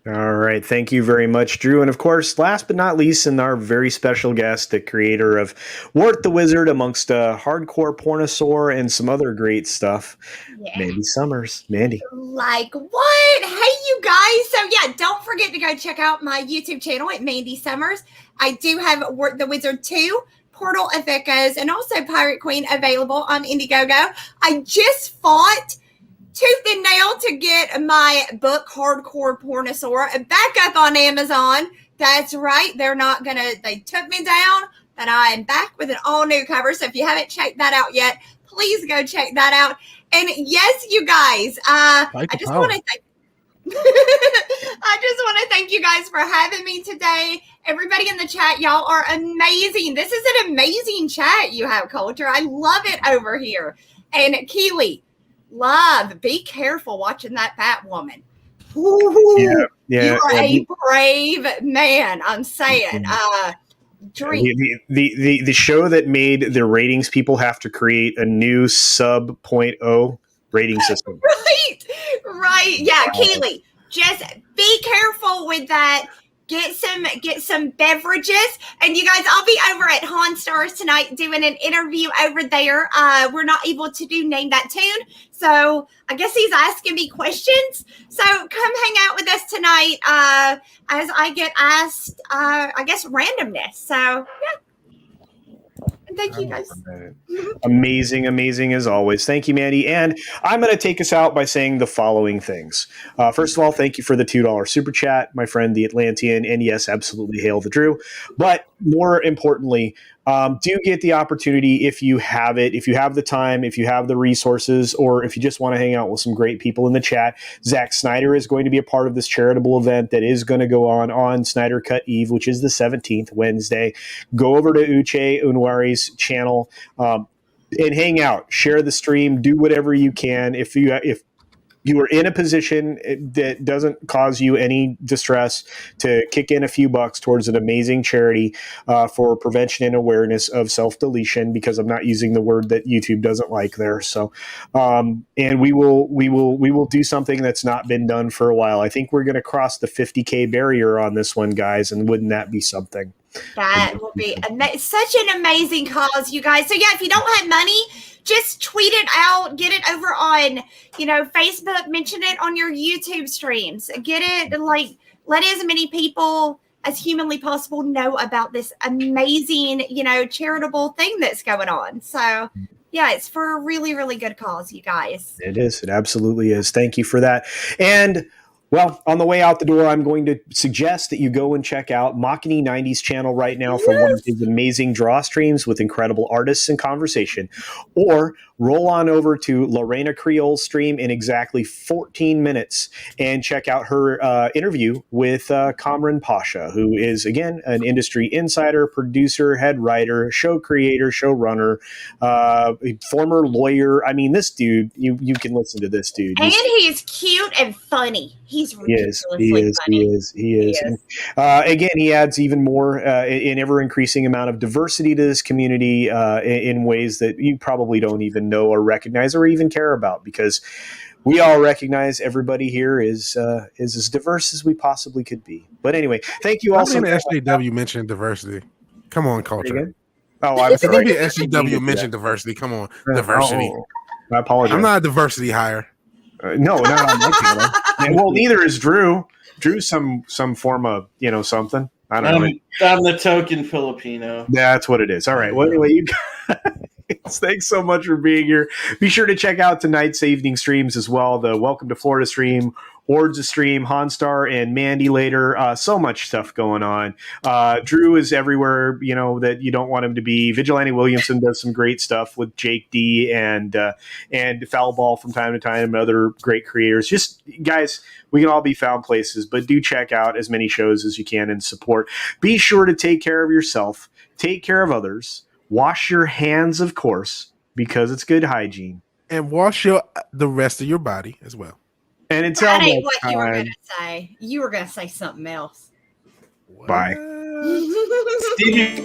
All right. Thank you very much, Drew. And of course, last but not least, and our very special guest, the creator of Wart the Wizard, amongst hardcore pornosaur and some other great stuff, Mandy Summers. Mandy. Like what? Hey, you guys. So yeah, don't forget to go check out my YouTube channel at Mandy Summers. I do have Wart the Wizard 2, Portal of Echoes, and also Pirate Queen available on Indiegogo. I just fought tooth and nail to get my book Hardcore Pornosaur back up on Amazon. That's right. They took me down, but I am back with an all new cover. So if you haven't checked that out yet, please go check that out. And yes, you guys, I just want to thank you guys for having me today. Everybody in the chat, y'all are amazing. This is an amazing chat you have, Culture. I love it over here. And Keely, love, be careful watching that Batwoman. Ooh, you are a brave man. I'm saying. The show that made the ratings people have to create a new sub 0.0 rating system. Right. Yeah, Keely, just be careful with that. Get some beverages. And you guys, I'll be over at Han Stars tonight doing an interview over there. We're not able to do Name That Tune. So I guess he's asking me questions. So come hang out with us tonight as I get asked, I guess, randomness. So, yeah. Thank you, guys. Amazing as always. Thank you, Mandy. And I'm going to take us out by saying the following things. First of all, thank you for the $2 super chat, my friend, the Atlantean. And yes, absolutely hail the Drew. But more importantly, do get the opportunity if you have it, if you have the time, if you have the resources, or if you just want to hang out with some great people in the chat. Zack Snyder is going to be a part of this charitable event that is going to go on Snyder Cut Eve, which is the 17th, Wednesday. Go over to Uche Unwari's channel and hang out, share the stream, do whatever you can. If you are in a position that doesn't cause you any distress, to kick in a few bucks towards an amazing charity for prevention and awareness of self-deletion, because I'm not using the word that YouTube doesn't like there. So, and we will do something that's not been done for a while. I think we're going to cross the 50K barrier on this one, guys. And wouldn't that be something? That will be such an amazing cause, you guys. So yeah, if you don't have money, just tweet it out, get it over on, Facebook, mention it on your YouTube streams, get it, let as many people as humanly possible know about this amazing, charitable thing that's going on. So yeah, it's for a really, really good cause, you guys. It is. It absolutely is. Thank you for that. And well, on the way out the door, I'm going to suggest that you go and check out Machiny 90's channel right now for one of his amazing draw streams with incredible artists and conversation. Or roll on over to Lorena Creole's stream in exactly 14 minutes and check out her interview with Kamran Pasha, who is, again, an industry insider, producer, head writer, show creator, showrunner, former lawyer. I mean, this dude, you can listen to this dude. And he's cute and funny. He's ridiculously funny. He is. And, again, he adds even more an ever-increasing amount of diversity to this community in ways that you probably don't even know or recognize or even care about, because we all recognize everybody here is as diverse as we possibly could be. But anyway, thank you all so much. SJW mentioned diversity. Come on, Culture. Oh, I'm sorry. Maybe SJW mentioned diversity. Come on, diversity. I apologize. I'm not a diversity hire. No, not on my channel. And, well, neither is Drew. Drew's some form of something. I don't know. I'm the token Filipino. That's what it is. All right. Well, anyway, you guys, thanks so much for being here. Be sure to check out tonight's evening streams as well. The Welcome to Florida stream, Ord's a stream, Honstar and Mandy later. So much stuff going on. Drew is everywhere, that you don't want him to be. Vigilante Williamson does some great stuff with Jake D and Foul Ball from time to time and other great creators. Just, guys, we can all be found places, but do check out as many shows as you can and support. Be sure to take care of yourself, take care of others, wash your hands, of course, because it's good hygiene. And wash the rest of your body as well. And until That ain't next what you were time, gonna say. You were gonna say something else. bye. Stevie.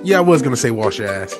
Yeah, I was gonna say wash your ass.